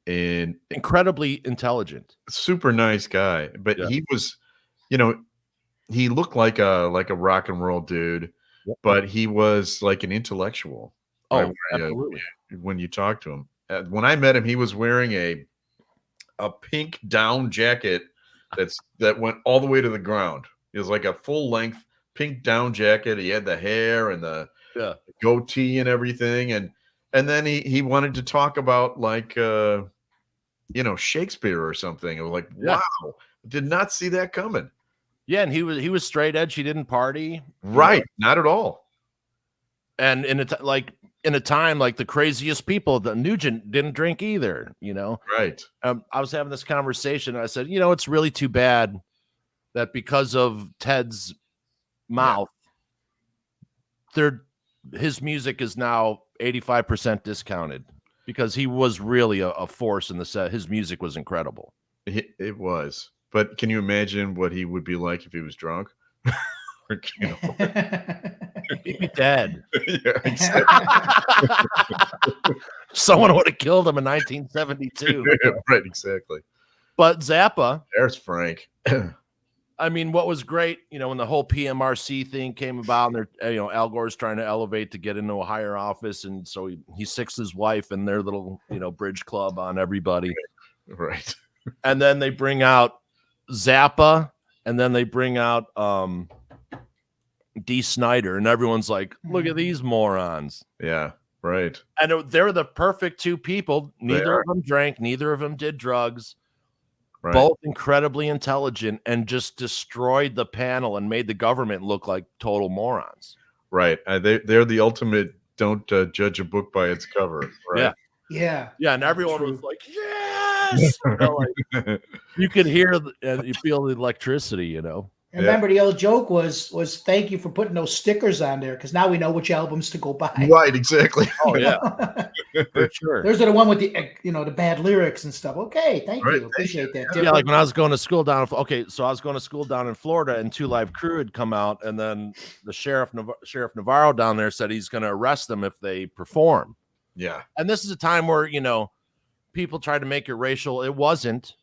And incredibly intelligent, super nice guy, but he was, he looked like a rock and roll dude, but he was like an intellectual. Oh, right? absolutely. When you talk to him, when I met him, he was wearing a pink down jacket that went all the way to the ground. It was like a full length pink down jacket. He had the hair and the goatee and everything, and then he wanted to talk about like Shakespeare or something. I was like, wow, did not see that coming. Yeah, and he was straight edge. He didn't party. Right, not at all. And in a time like the craziest people, the Nugent didn't drink either. Right. I was having this conversation. And I said, it's really too bad that because of Ted's mouth, his music is now 85% discounted because he was really a force in the set. His music was incredible. It was. But can you imagine what he would be like if he was drunk? He'd be dead. Yeah, exactly. Someone would have killed him in 1972. Right, exactly. But Zappa. There's Frank. I mean, what was great, when the whole PMRC thing came about, and they're, Al Gore's trying to elevate to get into a higher office, and so he sicks his wife and their little, bridge club on everybody. Right. And then they bring out Zappa, and then they bring out Dee Snider, and everyone's like, "Look at these morons." Yeah, right. And they're the perfect two people. Neither of them drank. Neither of them did drugs. Right. Both incredibly intelligent and just destroyed the panel and made the government look like total morons. Right. They're the ultimate don't judge a book by its cover. Right? Yeah. And everyone was like, yes. You could hear and you feel the electricity, And remember, the old joke was thank you for putting those stickers on there, because now we know which albums to go buy. Right, exactly. Oh yeah, for sure. There's the one with the the bad lyrics and stuff. Okay, thank Right, you. thank Appreciate that. Yeah, like when I was going to school down. Okay, so I was going to school down in Florida, and Two Live Crew had come out, and then the Sheriff Navarro down there said he's going to arrest them if they perform. Yeah. And this is a time where people tried to make it racial. It wasn't.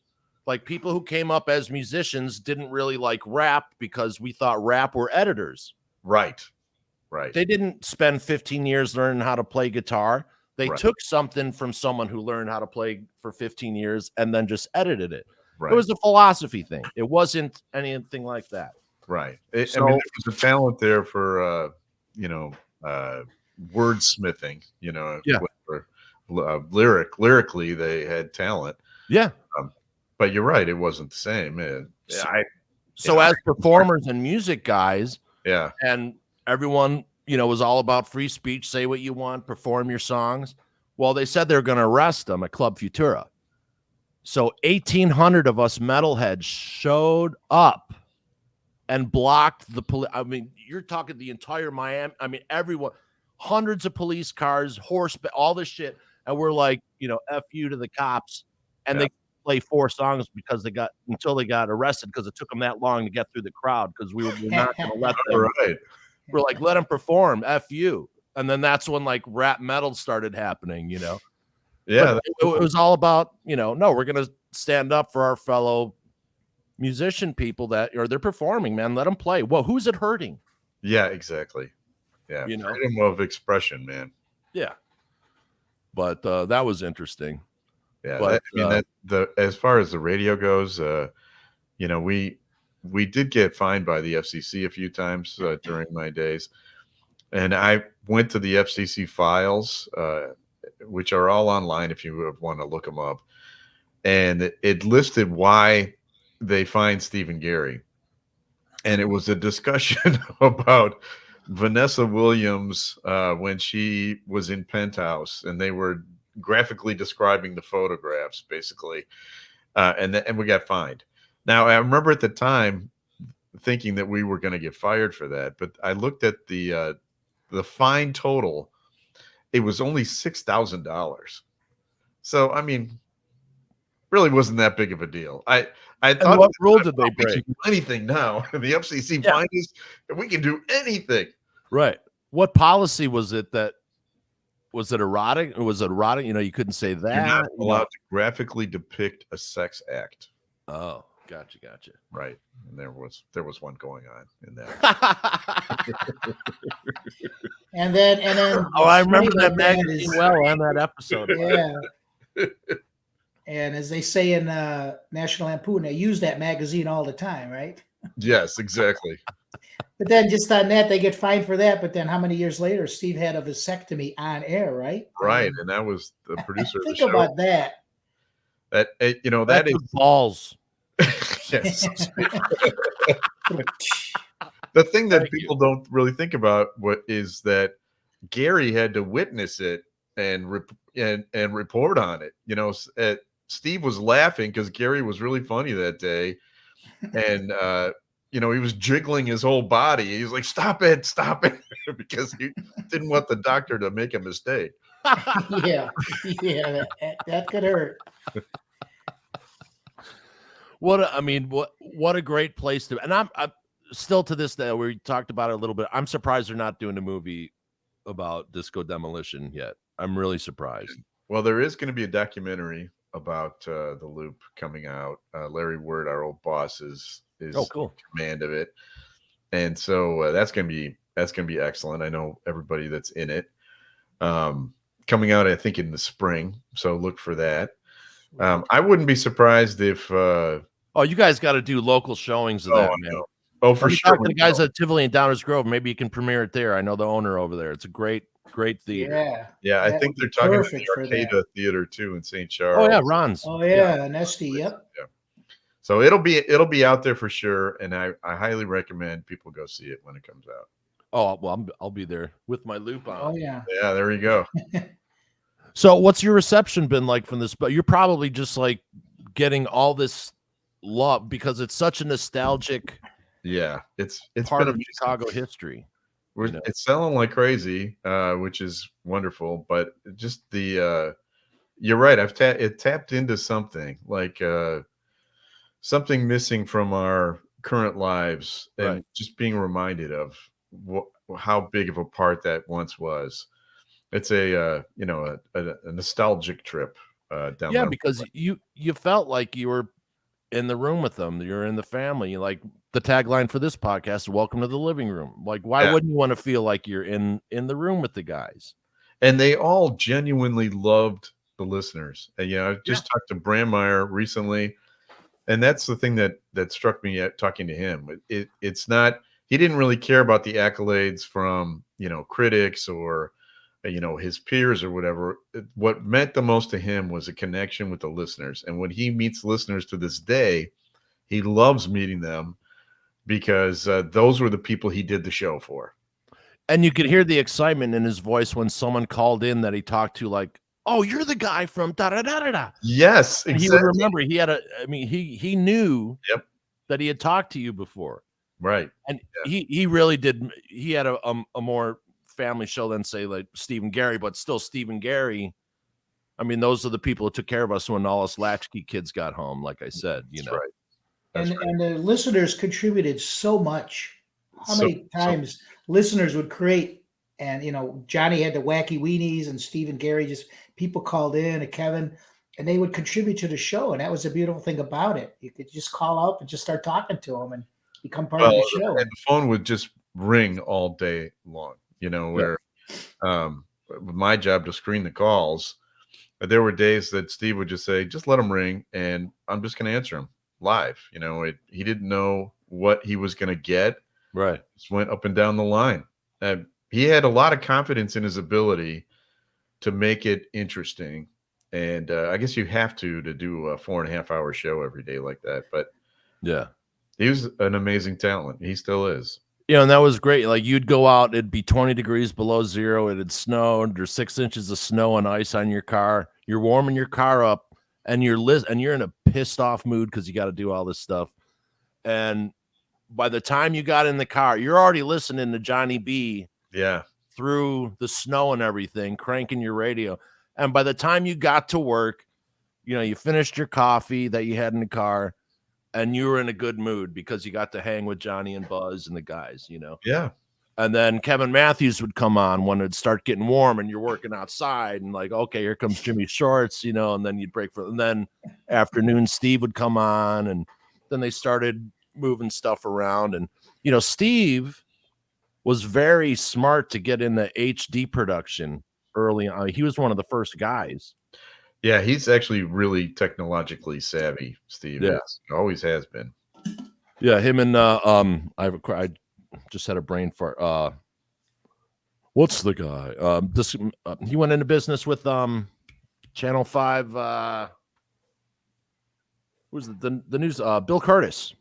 Like, people who came up as musicians didn't really like rap because we thought rap were editors. Right. Right. They didn't spend 15 years learning how to play guitar. They Right. took something from someone who learned how to play for 15 years and then just edited it. Right. It was a philosophy thing. It wasn't anything like that. Right. I mean, So- there was a talent there for, wordsmithing, Yeah. for, lyrically, they had talent. Yeah. But you're right. It wasn't the same. So as performers and music guys, Yeah. and everyone, was all about free speech, say what you want, perform your songs. Well, they said they were going to arrest them at Club Futura. So 1,800 of us metalheads showed up and blocked the police. I mean, you're talking the entire Miami. I mean, everyone, hundreds of police cars, all this shit. And we're like, F you to the cops. And Yeah. they play 4 songs until they got arrested, because it took them that long to get through the crowd, because we were not going to let them. Right. We're like, let them perform, F you. And then that's when like rap metal started happening, Yeah. But it was all about, no, we're going to stand up for our fellow musician people they're performing, man. Let them play. Well, who's it hurting? Yeah, exactly. Yeah. Freedom of expression, man. Yeah. But that was interesting. Yeah. But, as far as the radio goes, we did get fined by the FCC a few times during my days. And I went to the FCC files, which are all online if you want to look them up. And it listed why they fined Stephen Gary. And it was a discussion about Vanessa Williams when she was in Penthouse, and they were graphically describing the photographs, basically. And we got fined. Now, I remember at the time thinking that we were going to get fired for that, but I looked at the fine total. It was only $6,000. So, I mean, really wasn't that big of a deal. I thought, what rule did they break? We can do anything now. The FCC fined us, and we can do anything. Right. What policy was it that? Was it erotic? Or was it erotic? You couldn't say that. You're not allowed to graphically depict a sex act. Oh, gotcha. Right. And there was one going on in that. And then Oh, I remember that magazine well on that episode. Yeah. And as they say in National Lampoon, they use that magazine all the time, right? Yes, exactly. But then just on that, they get fined for that. But then how many years later, Steve had a vasectomy on air, right? Right. And that was the producer of the Think show. about that. That that That's is balls. yes. The thing that people don't really think about is that Gary had to witness it and report on it. Steve was laughing because Gary was really funny that day, and he was jiggling his whole body. He was like, "Stop it, because he didn't want the doctor to make a mistake. Yeah, that could hurt. What a great place to. And I'm still to this day. We talked about it a little bit. I'm surprised they're not doing a movie about Disco Demolition yet. I'm really surprised. Well, there is going to be a documentary about the Loop coming out. Larry Word, our old boss, is cool. in command of it, and so that's going to be excellent. I know everybody that's in it. Coming out, I think, in the spring, so look for that. I wouldn't be surprised if. You guys got to do local showings of that, man. Oh, for sure. The guys at Tivoli and Downers Grove, maybe you can premiere it there. I know the owner over there. It's a great theater. Yeah. I think they're talking about the for that. Arcata Theater too in St. Charles. Oh yeah, Ron's. Oh yeah, Nesty. Yep. Yeah. So it'll be out there for sure, and I highly recommend people go see it when it comes out. Oh well, I'll be there with my loop on. Oh yeah. Yeah, there you go. So, what's your reception been like from this? But you're probably just like getting all this love because it's such a nostalgic Yeah, it's part been of amazing. Chicago history. It's selling like crazy, which is wonderful. But just the you're right. It tapped into something like something missing from our current lives, and Right. just being reminded of how big of a part that once was. It's a a nostalgic trip down Yeah, memory because you felt like you were in the room with them. You're in the family. Like the tagline for this podcast, "Welcome to the living room." Like, why Yeah. wouldn't you want to feel like you're in the room with the guys? And they all genuinely loved the listeners. And I just talked to Brandmeier recently, and that's the thing that struck me at talking to him. It's not, he didn't really care about the accolades from critics or his peers or whatever. What meant the most to him was a connection with the listeners. And when he meets listeners to this day, he loves meeting them because those were the people he did the show for. And you could hear the excitement in his voice when someone called in that he talked to, like, "Oh, you're the guy from da da da da da." Yes, And he would exactly. remember. He had he knew Yep. that he had talked to you before. Right. And Yeah. he really did. He had a more family show than, say, like Steve and Gary, but still Steve and Gary. I mean, those are the people that took care of us when all us latchkey kids got home. Like I said, That's right. And the listeners contributed so much. How So many times listeners would create, and Johnny had the wacky weenies, and Steve and Gary, just people called in, and Kevin, and they would contribute to the show, and that was the beautiful thing about it. You could just call up and just start talking to them and become part of the show. and the phone would just ring all day long. Where with my job to screen the calls, there were days that Steve would just say, "Just let them ring, and I'm just going to answer them live." He didn't know what he was going to get. right? Just went up and down the line. He had a lot of confidence in his ability to make it interesting. And I guess you have to do a 4.5-hour show every day like that. But Yeah. he was an amazing talent. He still is. And that was great. Like, you'd go out, it'd be 20 degrees below zero. It had snowed. There's 6 inches of snow and ice on your car. You're warming your car up, and you're in a pissed off mood because you got to do all this stuff. And by the time you got in the car, you're already listening to Johnny B Yeah. through the snow and everything, cranking your radio. And by the time you got to work, you finished your coffee that you had in the car, and you were in a good mood because you got to hang with Johnny and Buzz and the guys. Yeah. And then Kevin Matthews would come on when it'd start getting warm and you're working outside, and like, okay, here comes Jimmy Shorts, and then you'd break and then afternoon Steve would come on, and then they started moving stuff around. And Steve was very smart to get in the HD production early on. He was one of the first guys. Yeah. He's actually really technologically savvy, Steve. Yeah. Always has been. Yeah, him and I just had a brain fart. What's the guy? He went into business with Channel 5. Who's the news? Bill Curtis.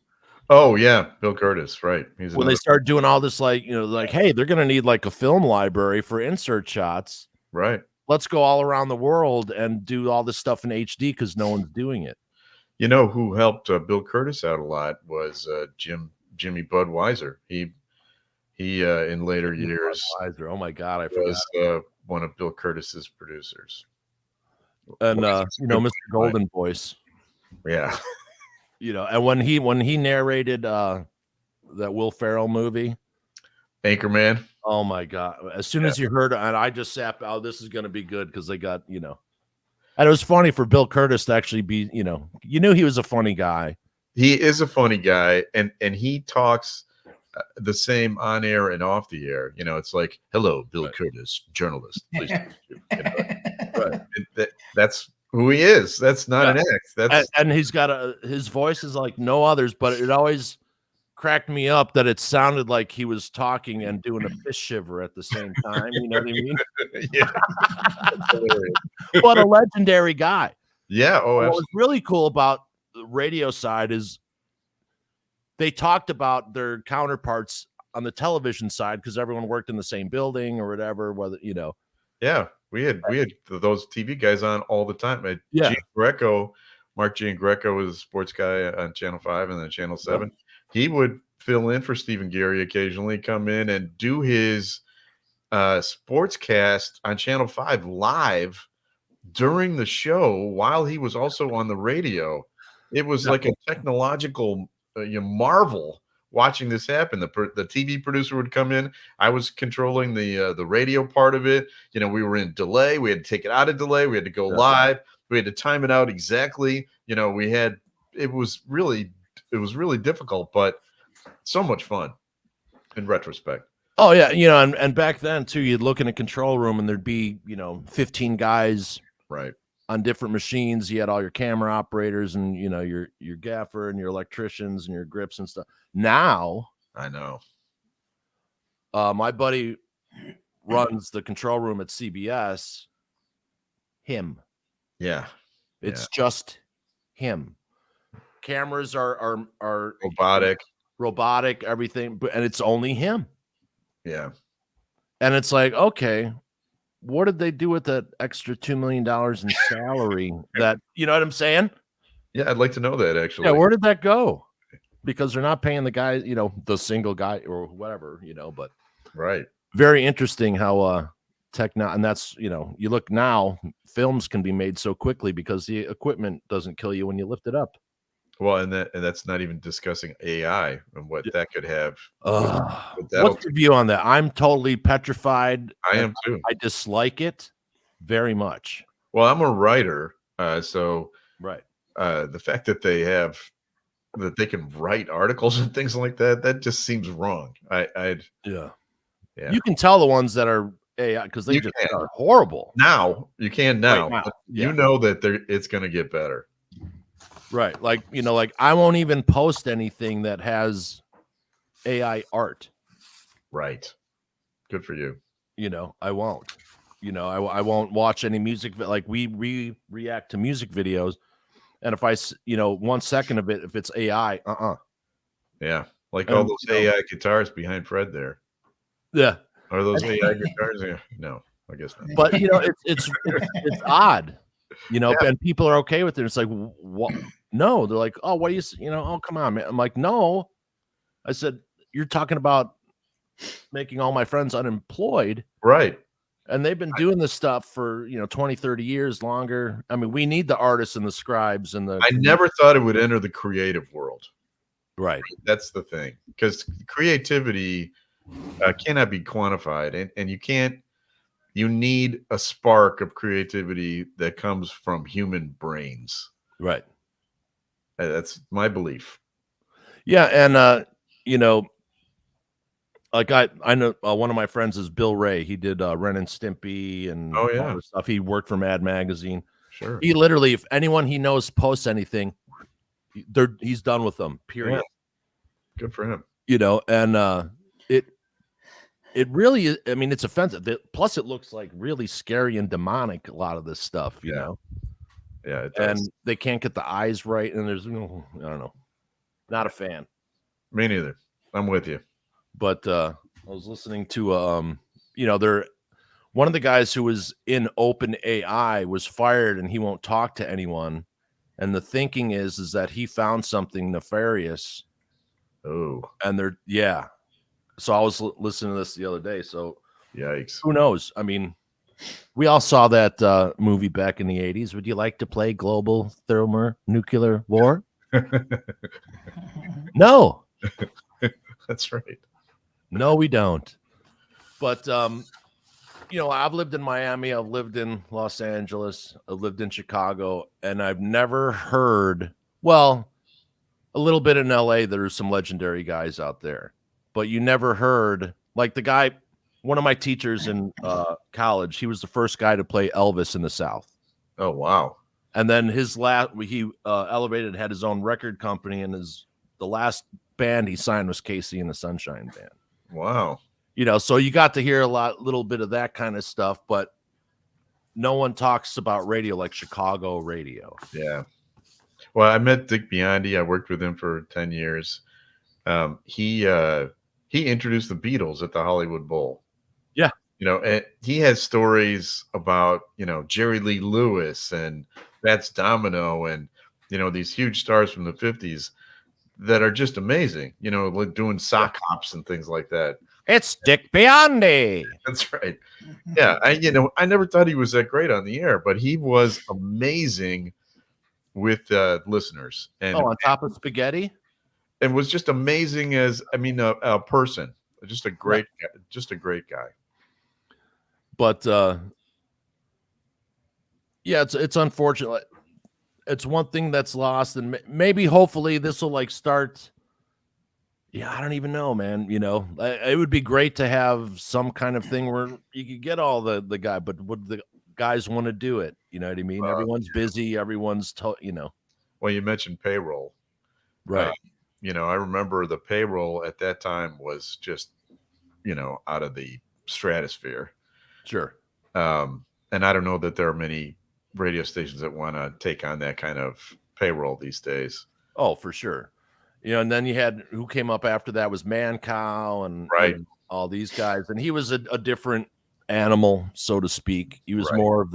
Oh yeah, Bill Curtis, right? He's When they another, started doing all this, like, hey, they're gonna need like a film library for insert shots. right. Let's go all around the world and do all this stuff in HD because no one's doing it. Who helped Bill Curtis out a lot was Jimmy Budweiser. He in later years Oh my God, I was forgot. one of Bill Curtis's producers. And Well, Mr. Golden Voice. Yeah. And when he narrated that Will Ferrell movie, Anchorman. oh my God! As soon as you heard it, and I just sat, oh, this is going to be good because they got, and it was funny for Bill Curtis to actually be, you knew he was a funny guy. He is a funny guy, and he talks the same on air and off the air. It's like, "Hello, Bill Curtis, journalist." Please right. That's who he is. That's not an act. That's and he's got his voice is like no others, but it always cracked me up that it sounded like he was talking and doing a fish shiver at the same time. You know what I mean? Yeah. What a legendary guy. Yeah. Oh, what absolutely. was really cool about the radio side is they talked about their counterparts on the television side because everyone worked in the same building or whatever, whether, Yeah, we had those TV guys on all the time. Yeah. Mark Giangreco was a sports guy on Channel 5 and then Channel 7. He would fill in for Stephen Gary occasionally, come in and do his sportscast on Channel 5 live during the show while he was also on the radio. It was like a technological marvel watching this happen. The TV producer would come in. I was controlling the radio part of it. We were in delay. We had to take it out of delay. We had to go live. We had to time it out exactly. It was really difficult, but so much fun in retrospect. Oh yeah, and back then too, you'd look in a control room and there'd be 15 guys right on different machines. You had all your camera operators and your gaffer and your electricians and your grips and stuff. Now I know. My buddy runs the control room at CBS. Him. Yeah. It's just him. Cameras are robotic, everything, and it's only him. Yeah. And it's like, okay, what did they do with that extra $2 million in salary? That, you know what I'm saying? Yeah, I'd like to know that actually. Yeah, where did that go? Because they're not paying the guy, the single guy or whatever, but right. Very interesting how and that's, you look now, films can be made so quickly because the equipment doesn't kill you when you lift it up. Well, and that's not even discussing AI and what that could have. What's your view on that? I'm totally petrified. I am too. I dislike it very much. Well, I'm a writer, so right. The fact that they can write articles and things like that just seems wrong. Yeah. You can tell the ones that are AI because they just are horrible. Now you can now. Right now. You know that it's going to get better. Right. Like, I won't even post anything that has AI art. Right. Good for you. I won't. I won't watch any music. Like we react to music videos. And if I, 1 second of it, if it's AI, Yeah. Like all those AI guitars behind Fred there. Yeah. Are those AI guitars? Yeah. No, I guess not. But, it's odd, and people are okay with it. It's like, what? No, they're like, oh, what do you, oh, come on, man. I'm like, no. I said, you're talking about making all my friends unemployed. Right. And they've been doing this stuff for, 20, 30 years longer. I mean, we need the artists and the scribes and I never thought it would enter the creative world. Right. That's the thing. Because creativity cannot be quantified. And you need a spark of creativity that comes from human brains. Right. That's my belief. Yeah. And, like I know one of my friends is Bill Ray. He did Ren and Stimpy and all this stuff. He worked for Mad Magazine. Sure. He literally, if anyone he knows posts anything, he's done with them. Period. Yeah. Good for him. And it really is. I mean, it's offensive. Plus, it looks like really scary and demonic. A lot of this stuff, you know. Yeah, it does. And they can't get the eyes right. And there's, I don't know, not a fan. Me neither. I'm with you. But I was listening to one of the guys who was in Open AI was fired and he won't talk to anyone. And the thinking is that he found something nefarious. Oh, and so I was listening to this the other day. So yikes. Who knows? I mean, we all saw that movie back in the 80s. Would you like to play global thermonuclear war? No. That's right. No, we don't. But, I've lived in Miami. I've lived in Los Angeles. I've lived in Chicago. And I've never heard, a little bit in LA, there's some legendary guys out there. But you never heard, like the guy, one of my teachers in college, he was the first guy to play Elvis in the South. Oh, wow. And then he elevated, had his own record company, and the last band he signed was Casey and the Sunshine Band. Wow. So you got to hear little bit of that kind of stuff, but no one talks about radio like Chicago radio. Yeah. Well, I met Dick Biondi. I worked with him for 10 years. He introduced the Beatles at the Hollywood Bowl. Yeah. And he has stories about, Jerry Lee Lewis and Fats Domino and, these huge stars from the 50s that are just amazing. You know, like doing sock hops and things like that. It's Dick Biondi. That's right. Yeah, I never thought he was that great on the air, but he was amazing with listeners, and on top of spaghetti. and was just amazing as a person, just a great guy, just a great guy. But yeah, it's unfortunate. It's one thing that's lost, and maybe hopefully this will like start. Yeah, I don't even know, man. You know, it would be great to have some kind of thing where you could get all the guy, but would the guys want to do it? You know what I mean? Everyone's busy. Everyone's, Well, you mentioned payroll, right? I remember the payroll at that time was just, out of the stratosphere. Sure. And I don't know that there are many radio stations that want to take on that kind of payroll these days. Oh, for sure. And then you had who came up after that was Mancow and right, all these guys, and he was a different animal, so to speak. He was right. more of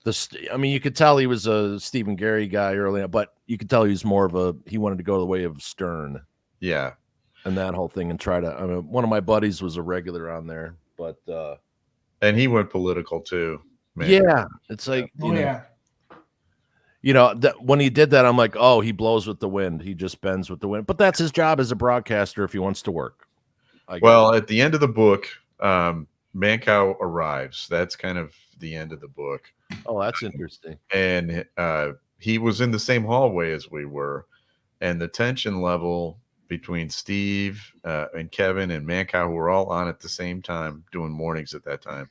you could tell he was a Stephen Gary guy early, but you could tell he was more of he wanted to go the way of Stern. Yeah. And that whole thing and try to, one of my buddies was a regular on there, but, and he went political too. Man. Yeah. It's like, when he did that, I'm like, oh, he blows with the wind. He just bends with the wind, but that's his job as a broadcaster if he wants to work. Well, at the end of the book, Mancow arrives. That's kind of the end of the book. Oh, that's interesting. And he was in the same hallway as we were, and the tension level between Steve and Kevin and Mancow, who were all on at the same time doing mornings at that time,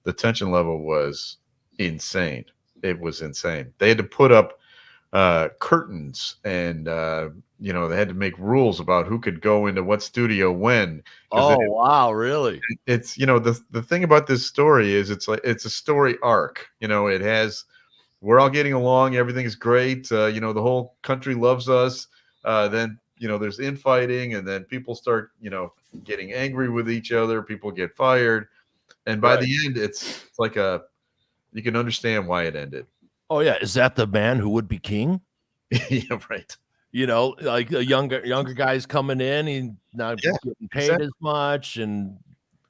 the tension level was insane. It was insane. They had to put up curtains, and they had to make rules about who could go into what studio when. Oh, wow, really? It's the thing about this story is it's a story arc. It has, we're all getting along, everything is great. The whole country loves us. Then there's infighting, and then people start getting angry with each other. People get fired, and by the end, it's like you can understand why it ended. Oh yeah, is that the man who would be king? Yeah, right. Like the younger guys coming in, he's not getting paid as much and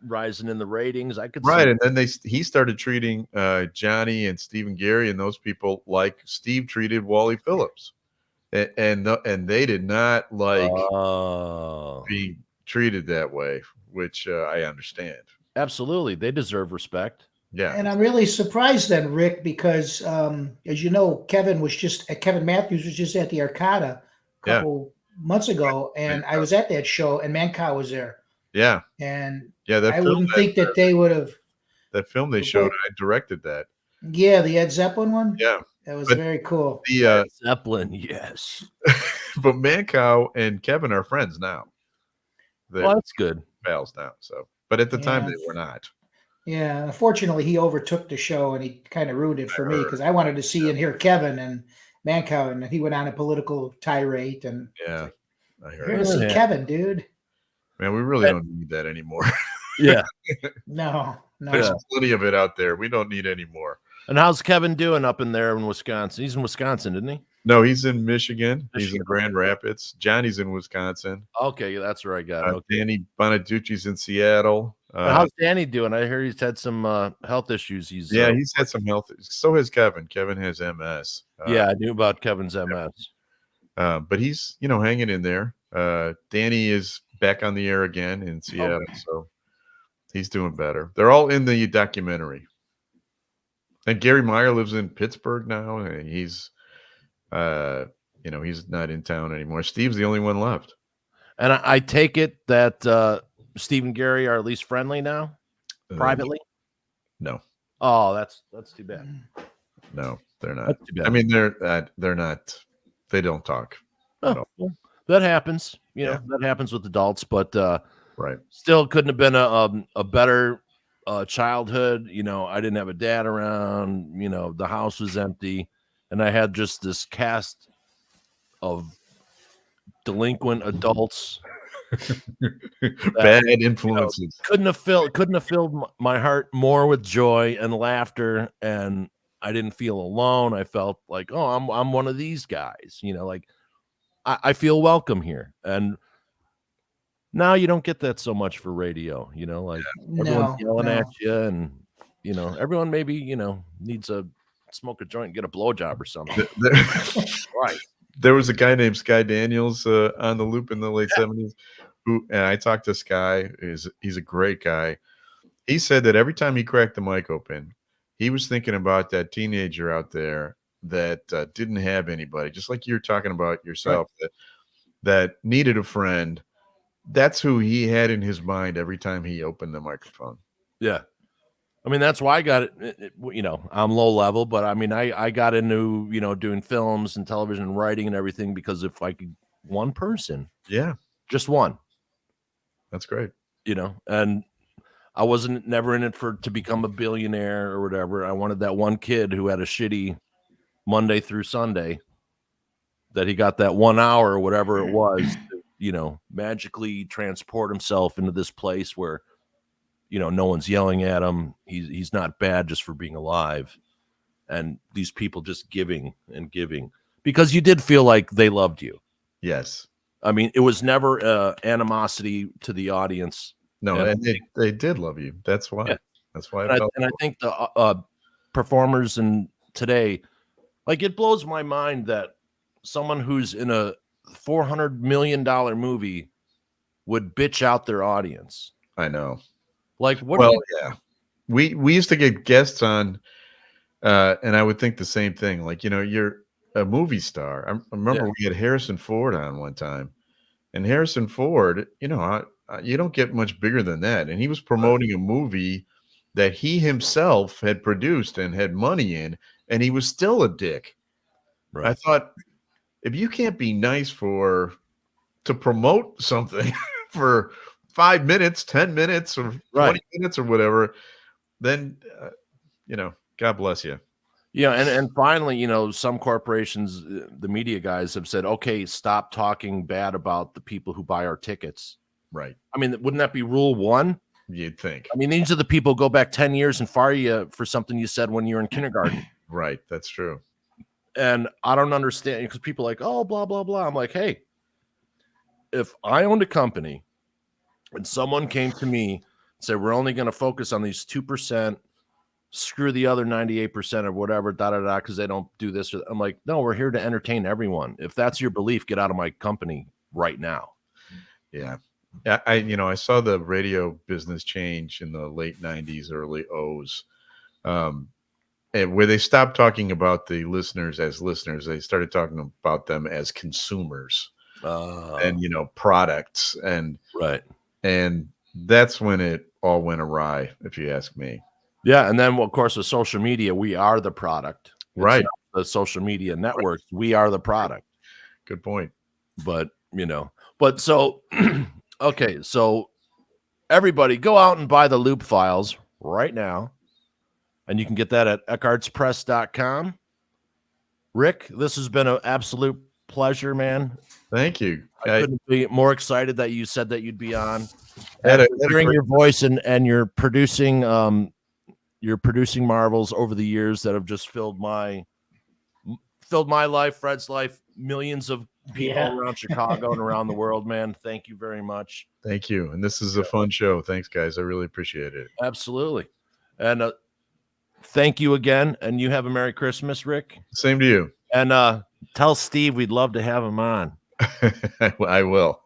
rising in the ratings. I could and then he started treating Johnny and Stephen Gary and those people like Steve treated Wally Phillips, and they did not like being treated that way, which I understand. Absolutely, they deserve respect. Yeah, and I'm really surprised then, Rick, because as you know, Kevin Matthews was just at the Arcada a couple months ago, and I was at that show, and Mancow was there. Yeah, and I wouldn't think that they would have. That film they showed, I directed that. Yeah, the Ed Zeppelin one. Yeah, that was very cool. The Ed Zeppelin, yes. But Mancow and Kevin are friends now. Well, that's good. Pals now. So, but at the time they were not. Yeah, unfortunately, he overtook the show, and he kind of ruined it for me because I wanted to see and hear Kevin and Mancow, and he went on a political tirade. And I heard. Here to see Kevin, dude. Man, we really don't need that anymore. Yeah. No. There's plenty of it out there. We don't need any more. And how's Kevin doing up in there in Wisconsin? He's in Wisconsin, isn't he? No, he's in Michigan. He's in Grand Rapids. Johnny's in Wisconsin. Okay, that's where I got it. Danny Bonaducci's in Seattle. How's Danny doing? I hear he's had some health issues. He's had some health. So has Kevin. Kevin has MS. I knew about Kevin's MS. But he's hanging in there. Danny is back on the air again in Seattle, so he's doing better. They're all in the documentary. And Gary Meyer lives in Pittsburgh now, and he's he's not in town anymore. Steve's the only one left. And I take it that Steve and Gary are at least friendly now, privately? No. Oh, that's too bad. No, they're not. I mean, they're not. They don't talk. Oh, well, that happens. That happens with adults, but right. Still couldn't have been a better childhood. I didn't have a dad around. The house was empty, and I had just this cast of delinquent adults. Bad influences. Couldn't have filled my heart more with joy and laughter, and I didn't feel alone. I felt like, oh, I'm one of these guys. Like I feel welcome here. And now you don't get that so much for radio, like everyone's No, yelling no. at you, and everyone maybe needs a smoke a joint and get a blowjob or something. Right. There was a guy named Sky Daniels on the Loop in the late 70s and I talked to Sky. He's a great guy. He said that every time he cracked the mic open, he was thinking about that teenager out there that didn't have anybody, just like you're talking about yourself, that needed a friend. That's who he had in his mind every time he opened the microphone. Yeah. I mean, that's why I got it. I'm low level, but I mean, I got into, doing films and television and writing and everything because if I could, one person, just one, that's great. And I wasn't never in it to become a billionaire or whatever. I wanted that one kid who had a shitty Monday through Sunday that he got that 1 hour or whatever it was, to, magically transport himself into this place where, no one's yelling at him. He's not bad just for being alive. And these people just giving and giving because you did feel like they loved you. Yes. I mean, it was never animosity to the audience. No, and they did love you. That's why. Yeah. That's why. And I think the performers and today, like, it blows my mind that someone who's in a $400 million movie would bitch out their audience. I know. Like, what? Well, yeah. We used to get guests on, and I would think the same thing. Like, you're a movie star. I remember we had Harrison Ford on one time, and Harrison Ford, you don't get much bigger than that. And he was promoting a movie that he himself had produced and had money in, and he was still a dick. Right. I thought, if you can't be nice to promote something for 5 minutes, 10 minutes, or 20 minutes or whatever, then, God bless you. Yeah. And finally, some corporations, the media guys have said, okay, stop talking bad about the people who buy our tickets. Right. I mean, wouldn't that be rule one? You'd think. I mean, these are the people who go back 10 years and fire you for something you said when you were in kindergarten. Right. That's true. And I don't understand because people are like, oh, blah, blah, blah. I'm like, hey, if I owned a company and someone came to me and said, we're only going to focus on these 2%, screw the other 98% or whatever, because they don't do this. I'm like, no, we're here to entertain everyone. If that's your belief, get out of my company right now. Yeah. I saw the radio business change in the late 90s, early O's. And where they stopped talking about the listeners as listeners, they started talking about them as consumers and, products. And that's when it all went awry, if you ask me. Yeah. And then, of course, with social media, we are the product. Right. The social media networks, we are the product. Good point. But, so, okay. So everybody go out and buy the Loop files right now. And you can get that at eckartspress.com. Rick, this has been an absolute pleasure, man. Thank you. I couldn't be more excited that you said that you'd be on. Hearing your voice and your producing marvels over the years that have just filled my life, Fred's life, millions of people around Chicago and around the world, man. Thank you very much. Thank you. And this is a fun show. Thanks, guys. I really appreciate it. Absolutely. And thank you again. And you have a Merry Christmas, Rick. Same to you. And tell Steve we'd love to have him on. I will.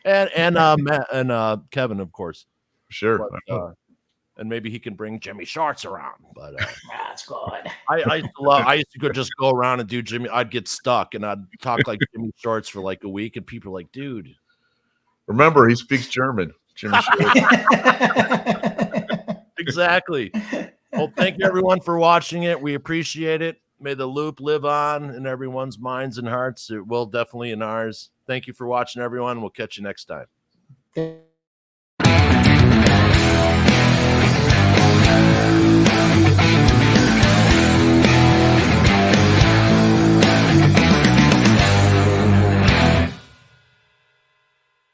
and Matt and Kevin, of course. Sure. But, and maybe he can bring Jimmy Shorts around. But that's good. I used to just go around and do Jimmy. I'd get stuck and I'd talk like Jimmy Shorts for like a week, and people are like, "Dude, remember he speaks German." Jimmy Shorts. Exactly. Well, thank you everyone for watching it. We appreciate it. May the Loop live on in everyone's minds and hearts. It will definitely in ours. Thank you for watching, everyone. We'll catch you next time.